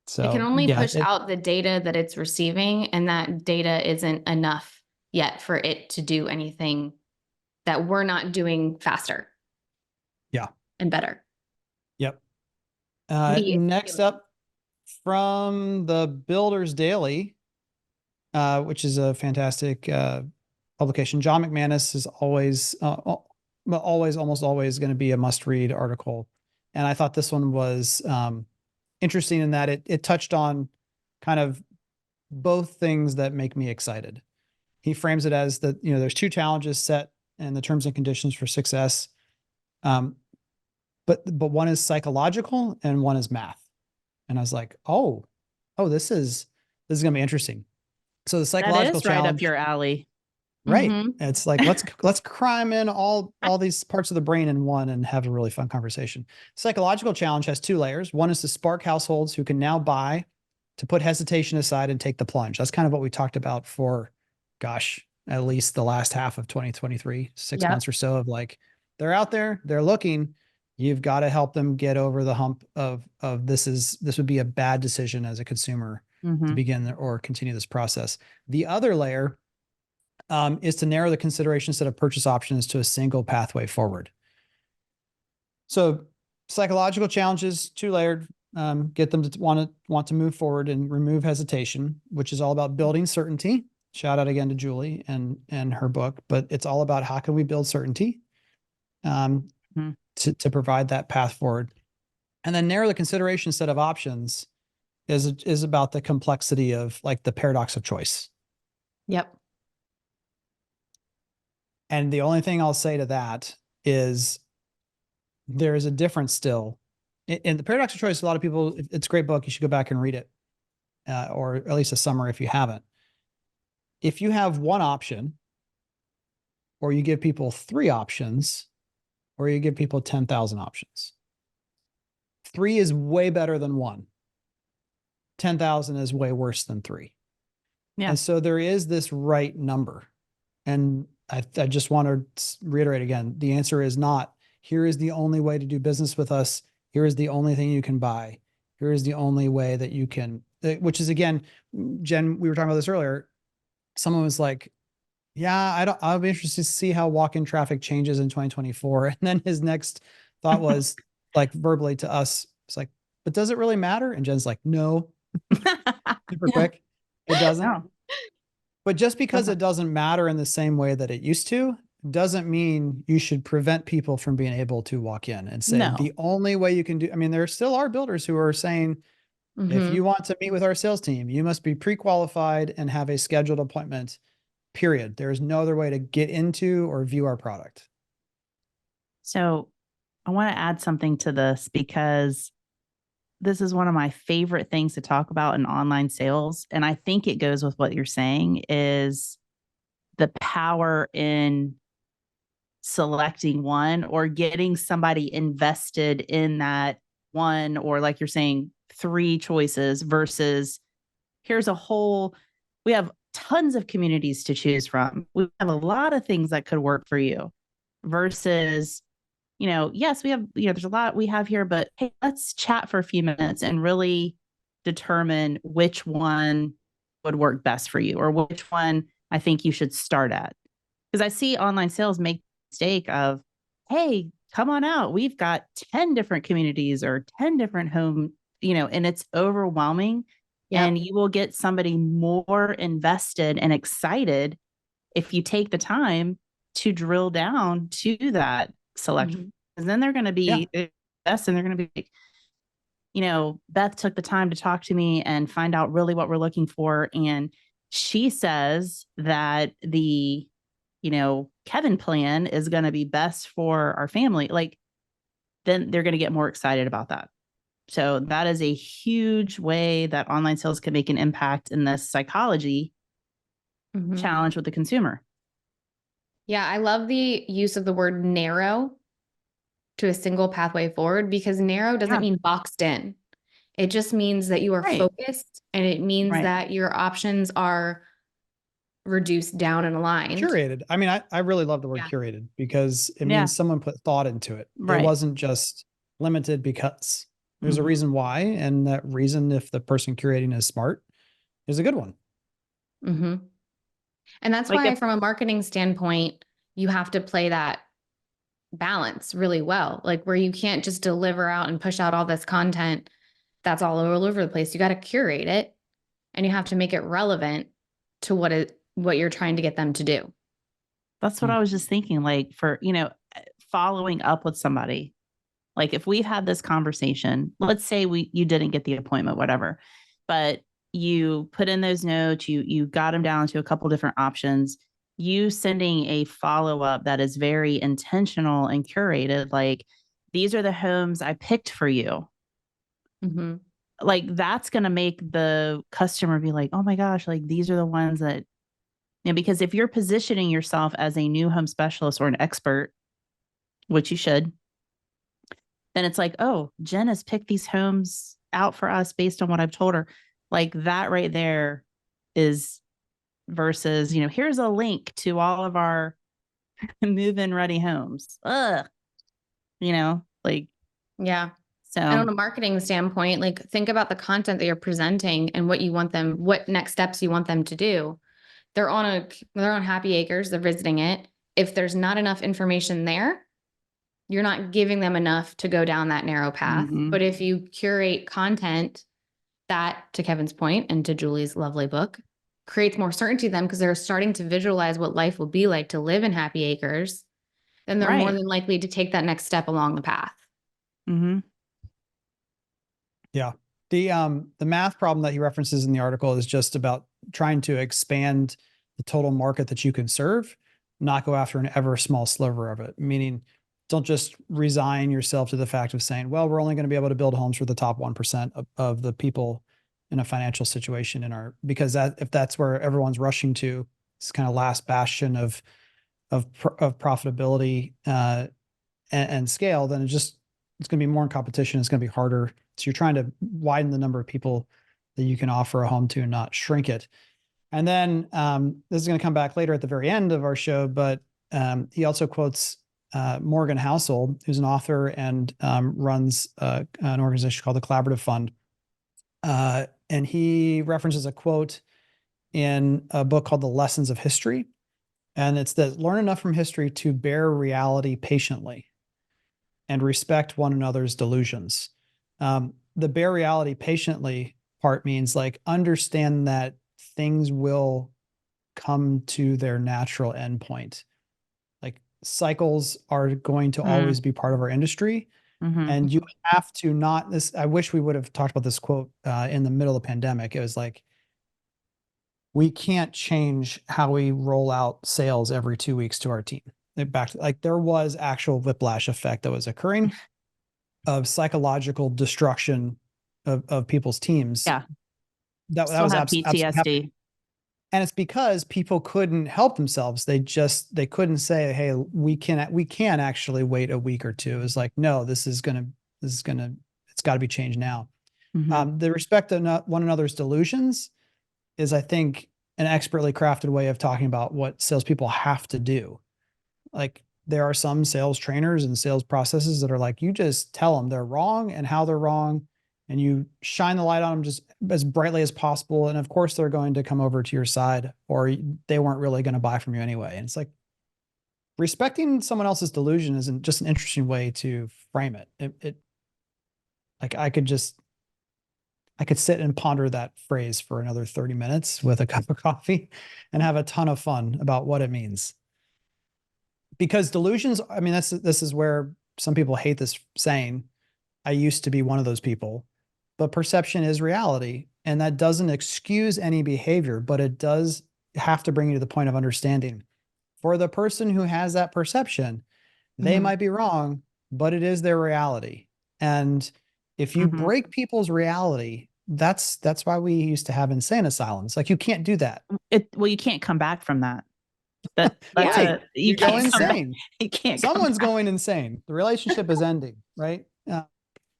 So only yeah, push out the data that it's receiving, and that data isn't enough yet for it to do anything that we're not doing faster. Yeah. And better. Yep. We Next up from the Builders Daily, which is a fantastic publication. John McManus is almost always going to be a must-read article, and I thought this one was interesting in that it touched on kind of both things that make me excited. He frames it as that there's two challenges set in the terms and conditions for success, but one is psychological and one is math. And I was like, this is going to be interesting. So the That psychological is right up challenge, your alley. right? Mhm. It's like let's crime in all these parts of the brain in one and have a really fun conversation. Psychological challenge has two layers. One is to spark households who can now buy, to put hesitation aside and take the plunge. That's kind of what we talked about for, gosh, at least the last half of 2023, 6 months or so of like, they're out there, they're looking. You've got to help them get over the hump of this would be a bad decision as a consumer to begin or continue this process. The other layer is to narrow the consideration set of purchase options to a single pathway forward. So psychological challenges, two-layered, get them to want to move forward and remove hesitation, which is all about building certainty. Shout out again to Julie and her book, but it's all about how can we build certainty to provide that path forward. And then narrow the consideration set of options is about the complexity of like the paradox of choice. Yep. And the only thing I'll say to that is there is a difference still. In the paradox of choice, a lot of people, it's a great book. You should go back and read it, or at least a summary if you haven't. If you have one option, or you give people 3 options, or you give people 10,000 options, 3 is way better than 1. 10,000 is way worse than 3. Yeah. And so there is this right number. And I just want to reiterate again, the answer is not, here is the only way to do business with us. Here is the only thing you can buy. Here is the only way that you can, which is again, Jen, we were talking about this earlier. Someone was like, yeah, I'll be interested to see how walk-in traffic changes in 2024. And then his next thought was like verbally to us, it's like, but does it really matter? And Jen's like, no, super quick. It doesn't. No. But just because it doesn't matter in the same way that it used to, doesn't mean you should prevent people from being able to walk in and say the only way you can do. I mean, there still are builders who are saying, if you want to meet with our sales team, you must be pre-qualified and have a scheduled appointment, period. There is no other way to get into or view our product. So I want to add something to this because this is one of my favorite things to talk about in online sales. And I think it goes with what you're saying is the power in selecting one or getting somebody invested in that one, or like you're saying, 3 choices versus here's a whole, we have tons of communities to choose from. We have a lot of things that could work for you versus, yes, we have, there's a lot we have here, but hey, let's chat for a few minutes and really determine which one would work best for you or which one I think you should start at. Because I see online sales make the mistake of, hey, come on out. We've got 10 different communities or 10 different home, and it's overwhelming. Yep. And you will get somebody more invested and excited if you take the time to drill down to that selection. And then they're going to be best, and they're going to be like, Beth took the time to talk to me and find out really what we're looking for. And she says that the, Kevin plan is going to be best for our family. Like, then they're going to get more excited about that. So that is a huge way that online sales can make an impact in this psychology challenge with the consumer. Yeah, I love the use of the word narrow to a single pathway forward, because narrow doesn't mean boxed in. It just means that you are focused, and it means that your options are reduced down and aligned. Curated. I mean, I really love the word curated, because it means someone put thought into it. It wasn't just limited because there's a reason why. And that reason, if the person curating is smart, is a good one. And that's why from a marketing standpoint, you have to play that balance really well, like where you can't just deliver out and push out all this content that's all over the place. You got to curate it, and you have to make it relevant to what you're trying to get them to do. That's what I was just thinking, like for, following up with somebody. Like if we've had this conversation, let's say you didn't get the appointment, whatever, but you put in those notes, you got them down to a couple different options, you sending a follow-up that is very intentional and curated, like, these are the homes I picked for you. Like, that's going to make the customer be like, oh my gosh, like these are the ones that, because if you're positioning yourself as a new home specialist or an expert, which you should, then it's like, oh, Jen has picked these homes out for us based on what I've told her. Like that right there is versus, here's a link to all of our move-in ready homes. Like, yeah. So, and on a marketing standpoint, like think about the content that you're presenting and what next steps you want them to do. They're on Happy Acres, they're visiting it. If there's not enough information there, you're not giving them enough to go down that narrow path. But if you curate content that, to Kevin's point and to Julie's lovely book, creates more certainty to them because they're starting to visualize what life will be like to live in Happy Acres, then they're more than likely to take that next step along the path. Yeah. The math problem that he references in the article is just about trying to expand the total market that you can serve, not go after an ever small sliver of it. Meaning, don't just resign yourself to the fact of saying, well, we're only going to be able to build homes for the top 1% of the people in a financial situation because if that's where everyone's rushing to, it's kind of last bastion of profitability and scale, then it's going to be more in competition. It's going to be harder. So you're trying to widen the number of people that you can offer a home to, not shrink it. And then this is going to come back later at the very end of our show, but he also quotes Morgan Housel, who's an author and runs an organization called the Collaborative Fund. And he references a quote in a book called The Lessons of History. And it's that learn enough from history to bear reality patiently and respect one another's delusions. The bear reality patiently part means like understand that things will come to their natural endpoint. Like cycles are going to always be part of our industry. And you have to I wish we would have talked about this quote in the middle of the pandemic. It was like, we can't change how we roll out sales every 2 weeks to our team. There was actual whiplash effect that was occurring of psychological destruction of people's teams. Yeah. That was PTSD. absolutely. And it's because people couldn't help themselves. They couldn't say, hey, we can actually wait a week or two. It's like, no, it's got to be changed now. The respect of one another's delusions is, I think, an expertly crafted way of talking about what salespeople have to do. Like there are some sales trainers and sales processes that are like, you just tell them they're wrong and how they're wrong, and you shine the light on them just as brightly as possible. And of course, they're going to come over to your side, or they weren't really going to buy from you anyway. And it's like, respecting someone else's delusion isn't just an interesting way to frame it. Like I could sit and ponder that phrase for another 30 minutes with a cup of coffee and have a ton of fun about what it means. Because delusions, I mean, this is where some people hate this saying. I used to be one of those people, but perception is reality. And that doesn't excuse any behavior, but it does have to bring you to the point of understanding. For the person who has that perception, they might be wrong, but it is their reality. And if you break people's reality, that's why we used to have insane asylums. Like you can't do that. Well, you can't come back from that. That's Right. You go can't come back. insane. You can't. come Someone's back. going insane. The relationship is ending, right?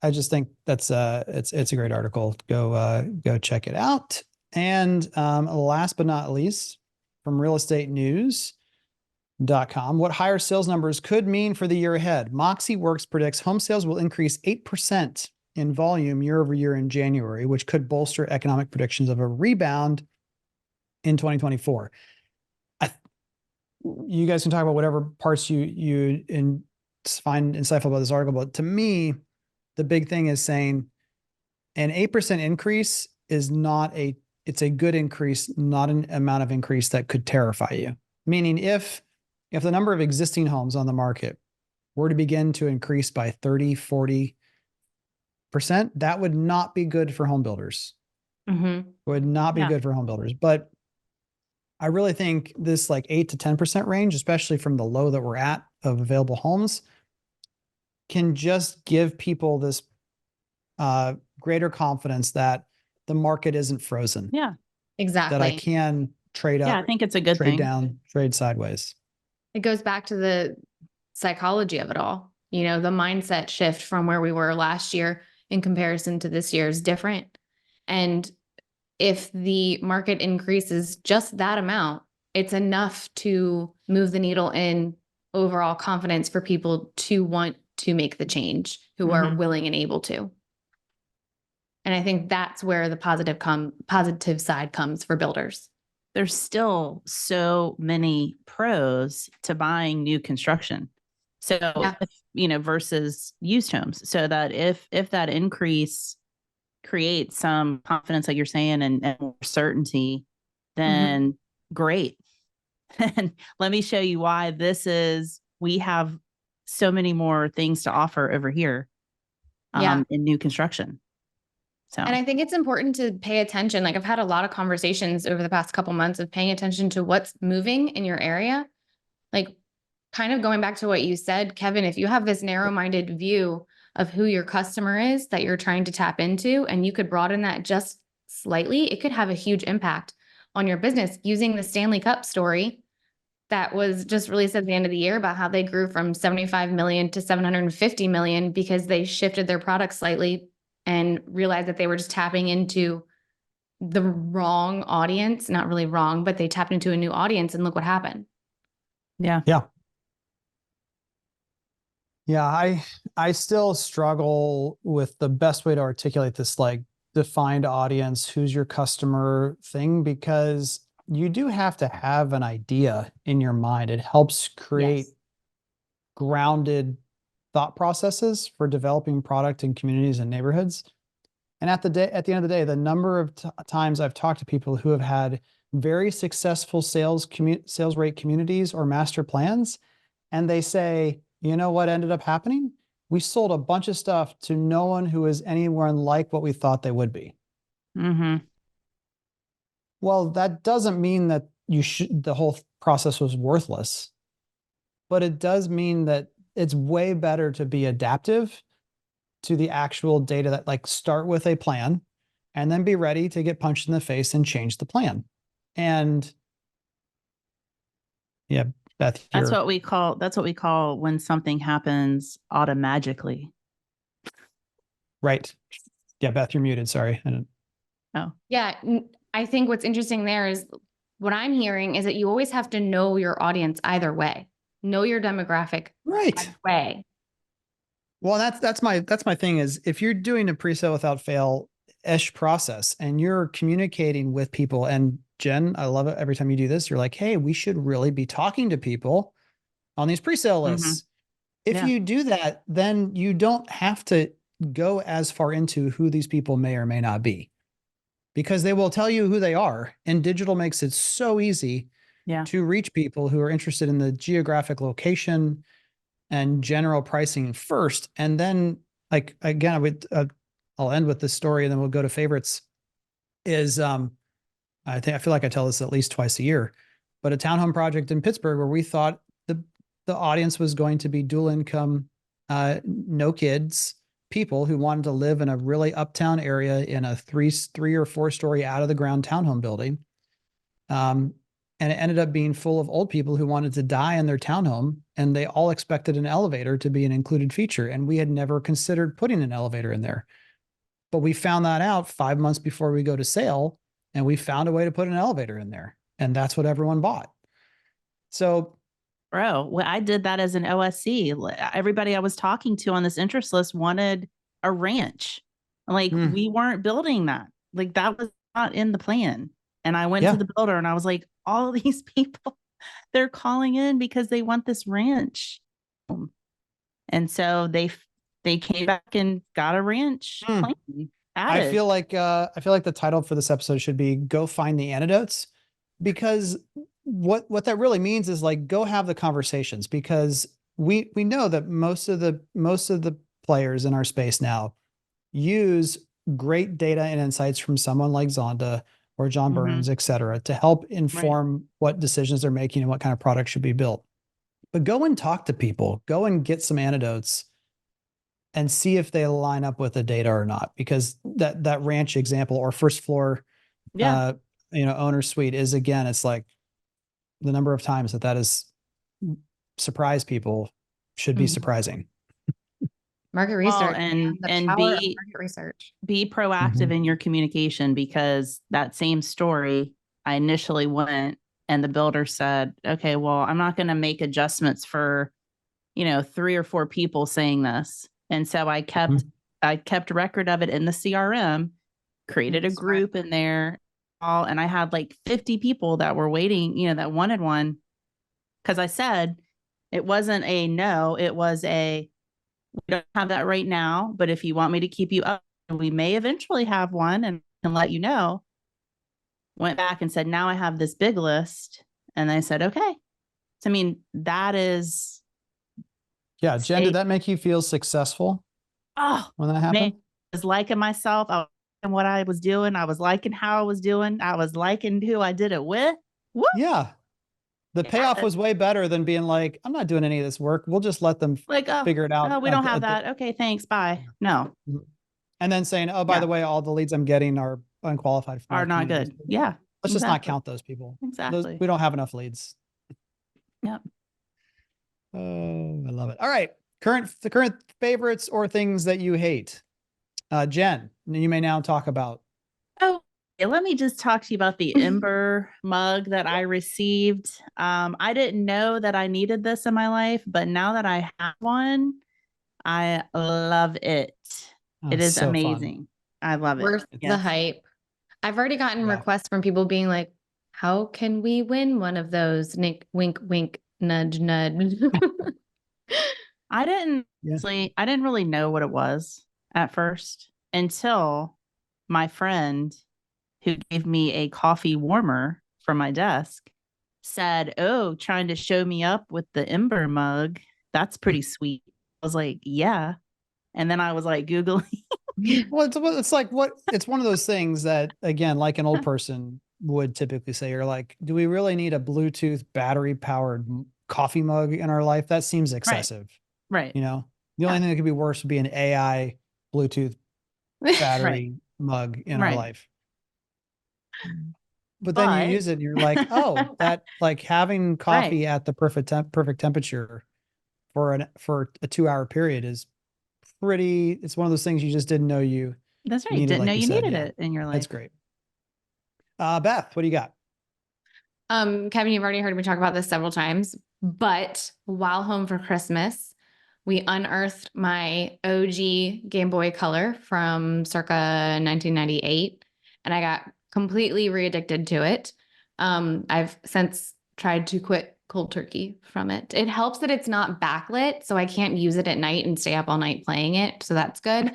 I just think that's it's a great article. Go check it out. And last but not least, from realestatenews.com, what higher sales numbers could mean for the year ahead. Moxie Works predicts home sales will increase 8% in volume year over year in January, which could bolster economic predictions of a rebound in 2024. You guys can talk about whatever parts you find insightful about this article, but to me, the big thing is saying an 8% increase is it's a good increase, not an amount of increase that could terrify you. Meaning if the number of existing homes on the market were to begin to increase by 30, 40%, that would not be good for home builders. Would not be good for home builders. But I really think this like 8 to 10% range, especially from the low that we're at of available homes, can just give people this greater confidence that the market isn't frozen. Yeah, exactly. That I can trade up. Yeah, I think it's a good trade thing. down, trade sideways. It goes back to the psychology of it all. You know, the mindset shift from where we were last year in comparison to this year is different. And if the market increases just that amount, it's enough to move the needle in overall confidence for people to want to make the change, who are willing and able to. And I think that's where the positive side comes for builders. There's still so many pros to buying new construction. So, versus used homes. So that if that increase create some confidence, like you're saying, and more certainty, then great. And let me show you why we have so many more things to offer over here in new construction. So, and I think it's important to pay attention. Like I've had a lot of conversations over the past couple months of paying attention to what's moving in your area. Like kind of going back to what you said, Kevin, if you have this narrow-minded view of who your customer is that you're trying to tap into, and you could broaden that just slightly, it could have a huge impact on your business. Using the Stanley Cup story that was just released at the end of the year about how they grew from 75 million to 750 million because they shifted their product slightly and realized that they were just tapping into the wrong audience. Not really wrong, but they tapped into a new audience, and look what happened. Yeah. I still struggle with the best way to articulate this, like defined audience, who's your customer thing, because you do have to have an idea in your mind. It helps create grounded thought processes for developing product in communities and neighborhoods. And at the end of the day, the number of times I've talked to people who have had very successful sales rate communities or master plans, and they say, you know what ended up happening? We sold a bunch of stuff to no one who is anywhere like what we thought they would be. Well, that doesn't mean that the whole process was worthless, but it does mean that it's way better to be adaptive to the actual data, that like start with a plan and then be ready to get punched in the face and change the plan. And yeah, Beth, that's what we call when something happens automagically. Right. Yeah, Beth, you're muted. Sorry. Yeah. I think what's interesting there is what I'm hearing is that you always have to know your audience either way, know your demographic Right. either way. Well, that's my thing is if you're doing a pre-sale without fail-ish process and you're communicating with people, and Jen, I love it every time you do this, you're like, hey, we should really be talking to people on these pre-sale lists. If Yeah. you do that, then you don't have to go as far into who these people may or may not be, because they will tell you who they are. And digital makes it so easy Yeah. to reach people who are interested in the geographic location and general pricing first. And then, like, again, I'll end with this story and then we'll go to favorites. Is I feel like I tell this at least twice a year, but a townhome project in Pittsburgh where we thought the audience was going to be dual income, no kids people who wanted to live in a really uptown area in a three or four story out of the ground townhome building. And it ended up being full of old people who wanted to die in their townhome, and they all expected an elevator to be an included feature. And we had never considered putting an elevator in there. But we found that out 5 months before we go to sale, and we found a way to put an elevator in there. And that's what everyone bought. So, Bro, well, I did that as an OSC. Everybody I was talking to on this interest list wanted a ranch. Like, we weren't building that. Like, that was not in the plan. And I went to the builder and I was like, all these people, they're calling in because they want this ranch. And so they came back and got a ranch plan. I feel like the title for this episode should be "Go Find the Antidotes," because what that really means is like go have the conversations, because we know that most of the players in our space now use great data and insights from someone like Zonda or John Burns, et cetera, to help inform what decisions they're making and what kind of product should be built. But go and talk to people, go and get some antidotes and see if they line up with the data or not, because that ranch example or first floor, owner suite is, again, it's like the number of times that is surprise people should be surprising. Market research and market research. Be proactive in your communication, because that same story, I initially went and the builder said, okay, well, I'm not going to make adjustments for, 3 or 4 people saying this. And so I kept record of it in the CRM, created a group in there, and I had like 50 people that were waiting, that wanted one. Cause I said it wasn't a no, it was a, we don't have that right now, but if you want me to keep you up, we may eventually have one and can let you know. Went back and said, now I have this big list. And they said, okay. So, I mean, that is. Yeah. Jen, did that make you feel successful? Oh, when that happened? I was liking myself. I was liking what I was doing. I was liking how I was doing. I was liking who I did it with. Woo! Yeah. The payoff was way better than being like, I'm not doing any of this work. We'll just let them figure it out. Oh, we don't have that. Okay, thanks. Bye. No. And then saying, oh, by the way, all the leads I'm getting are unqualified. Are not good. Yeah. Let's just not count those people. Exactly. We don't have enough leads. Yep. Oh, I love it. All right. The current favorites or things that you hate. Jen, you may now talk about. Oh, let me just talk to you about the Ember mug that I received. I didn't know that I needed this in my life, but now that I have one, I love it. It is so amazing. Fun. I love it. Worth the hype. I've already gotten requests from people being like, how can we win one of those? Nick, wink, wink, nudge, nudge. I didn't really know what it was at first until my friend who gave me a coffee warmer for my desk said, oh, trying to show me up with the Ember mug. That's pretty sweet. I was like, yeah. And then I was like, Googling. Well, it's like it's one of those things that, again, like an old person would typically say, you're like, do we really need a Bluetooth battery powered coffee mug in our life? That seems excessive. Right. The only thing that could be worse would be an AI Bluetooth battery mug in our life. But then you use it and you're like, oh, that, like, having coffee at the perfect temperature for a 2-hour period is it's one of those things you just didn't know you. That's right. Didn't know you needed it in your life. That's great. Beth, what do you got? Kevin, you've already heard me talk about this several times, but while home for Christmas, we unearthed my OG Game Boy Color from circa 1998, and I got completely re-addicted to it. I've since tried to quit cold turkey from it. It helps that it's not backlit, so I can't use it at night and stay up all night playing it. So that's good.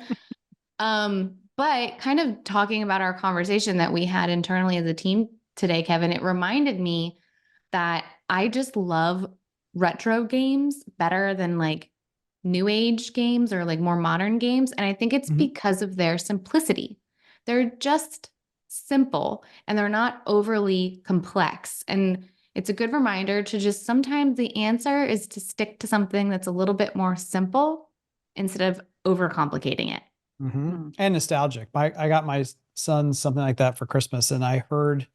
But kind of talking about our conversation that we had internally as a team today, Kevin, it reminded me that I just love retro games better than like new age games or like more modern games. And I think it's because of their simplicity. They're just simple and they're not overly complex. And it's a good reminder to just sometimes the answer is to stick to something that's a little bit more simple instead of overcomplicating it. And nostalgic. I got my son something like that for Christmas, and I heard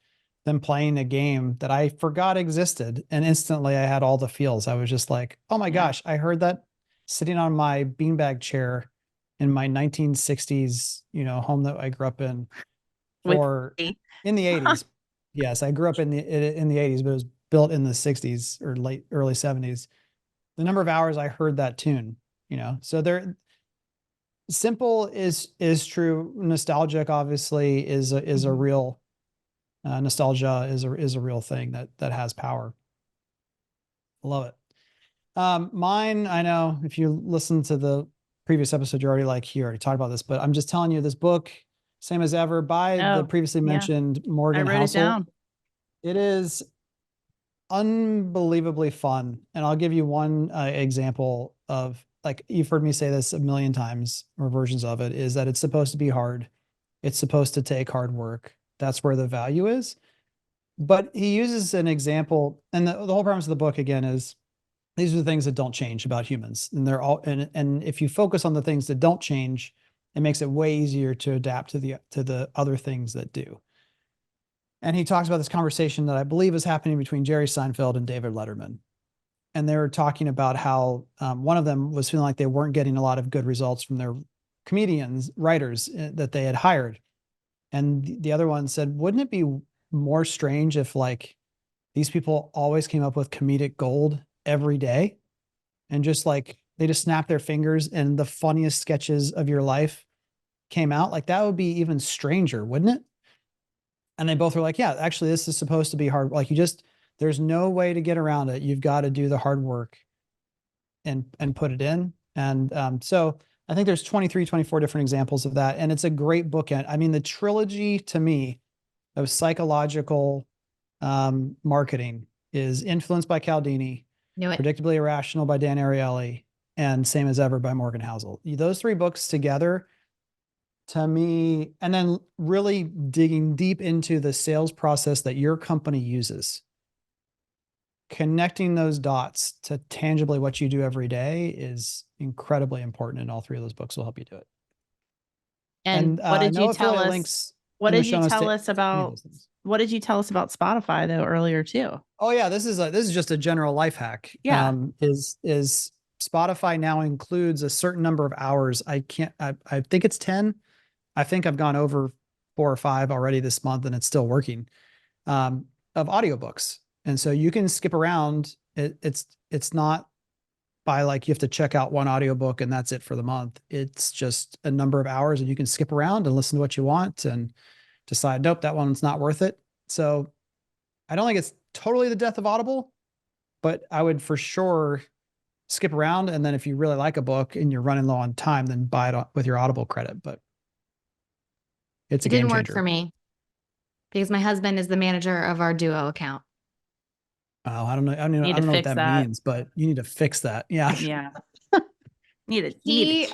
them playing a game that I forgot existed, and instantly I had all the feels. I was just like, oh my gosh, I heard that sitting on my beanbag chair in my 1960s, home that I grew up in in the 80s. Yes, I grew up in the 80s, but it was built in the 60s or early 70s. The number of hours I heard that tune, so they're simple is true. Nostalgic obviously is a real nostalgia is a real thing that has power. Love it. Mine, I know if you listen to the previous episode, you're already like, you already talked about this, but I'm just telling you, this book, Same as Ever, by the previously mentioned Morgan I wrote Housel. it down. It is unbelievably fun. And I'll give you one example of, like, you've heard me say this a million times, or versions of it, is that it's supposed to be hard. It's supposed to take hard work. That's where the value is. But he uses an example, and the whole premise of the book, again, is these are the things that don't change about humans. And they're all, and if you focus on the things that don't change, it makes it way easier to adapt to the other things that do. And he talks about this conversation that I believe is happening between Jerry Seinfeld and David Letterman. And they were talking about how one of them was feeling like they weren't getting a lot of good results from their writers that they had hired. And the other one said, wouldn't it be more strange if, like, these people always came up with comedic gold every day, and just like they just snapped their fingers and the funniest sketches of your life came out? Like, that would be even stranger, wouldn't it? And they both were like, yeah, actually, this is supposed to be hard. Like, there's no way to get around it. You've got to do the hard work and put it in. And so I think there's 23, 24 different examples of that. And it's a great bookend. I mean, the trilogy to me of psychological marketing is Influenced by Cialdini, Predictably Irrational by Dan Ariely, and Same as Ever by Morgan Housel. Those three books together, to me, and then really digging deep into the sales process that your company uses, connecting those dots to tangibly what you do every day is incredibly important. And all three of those books will help you do it. And what did you tell us? What did you tell us about? What did you tell us about Spotify though earlier too? Oh yeah, this is just a general life hack. Yeah, is Spotify now includes a certain number of hours. I think it's 10. I think I've gone over 4 or 5 already this month, and it's still working. Of audiobooks, and so you can skip around. It's not by like you have to check out one audiobook and that's it for the month. It's just a number of hours, and you can skip around and listen to what you want and decide, nope, that one's not worth it. So I don't think it's totally the death of Audible, but I would for sure skip around. And then if you really like a book and you're running low on time, then buy it with your Audible credit. But it didn't work for me because my husband is the manager of our Duo account. Oh, I don't know. I don't know what that means, but you need to fix that. Yeah. Yeah. He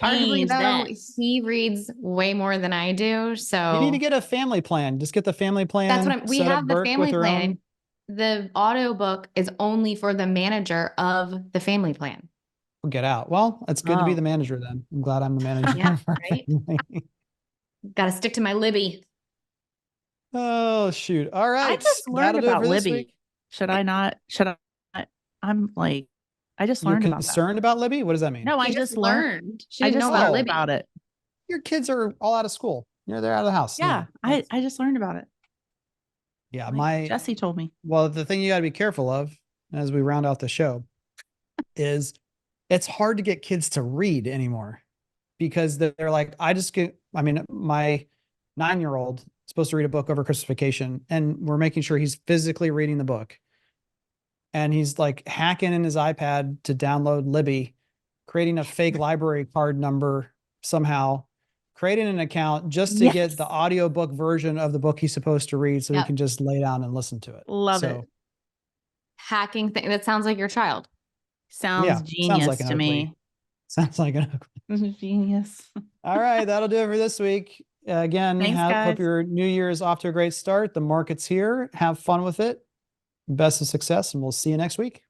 reads way more than I do. So you need to get a family plan. Just get the family plan. That's what we have, the family plan. The audiobook is only for the manager of the family plan. Get out. Well, it's good to be the manager then. I'm glad I'm the manager. Yeah, right. Got to stick to my Libby. Oh, shoot. All right. I just learned about Libby. Should I not? I'm like, I just learned about that. You're concerned about Libby? What does that mean? No, I just learned. I just know about it. Your kids are all out of school. They're out of the house. Yeah. I just learned about it. Yeah, Like Jesse told me. well, the thing you got to be careful of as we round out the show is it's hard to get kids to read anymore because they're like, I mean, my 9-year-old is supposed to read a book over Christmas vacation, and we're making sure he's physically reading the book. And he's like hacking in his iPad to download Libby, creating a fake library card number somehow, creating an account just to get Yes. the audiobook version of the book he's supposed to read so he Yep. can just lay down and listen to it. Love So, it. Hacking thing. That sounds like your child. Sounds sounds like genius an to Oakley. me. Sounds like an Oakley. Genius. All right, that'll do it for this week. Again, Thanks, hope guys. your new year is off to a great start. The market's here. Have fun with it. Best of success, and we'll see you next week.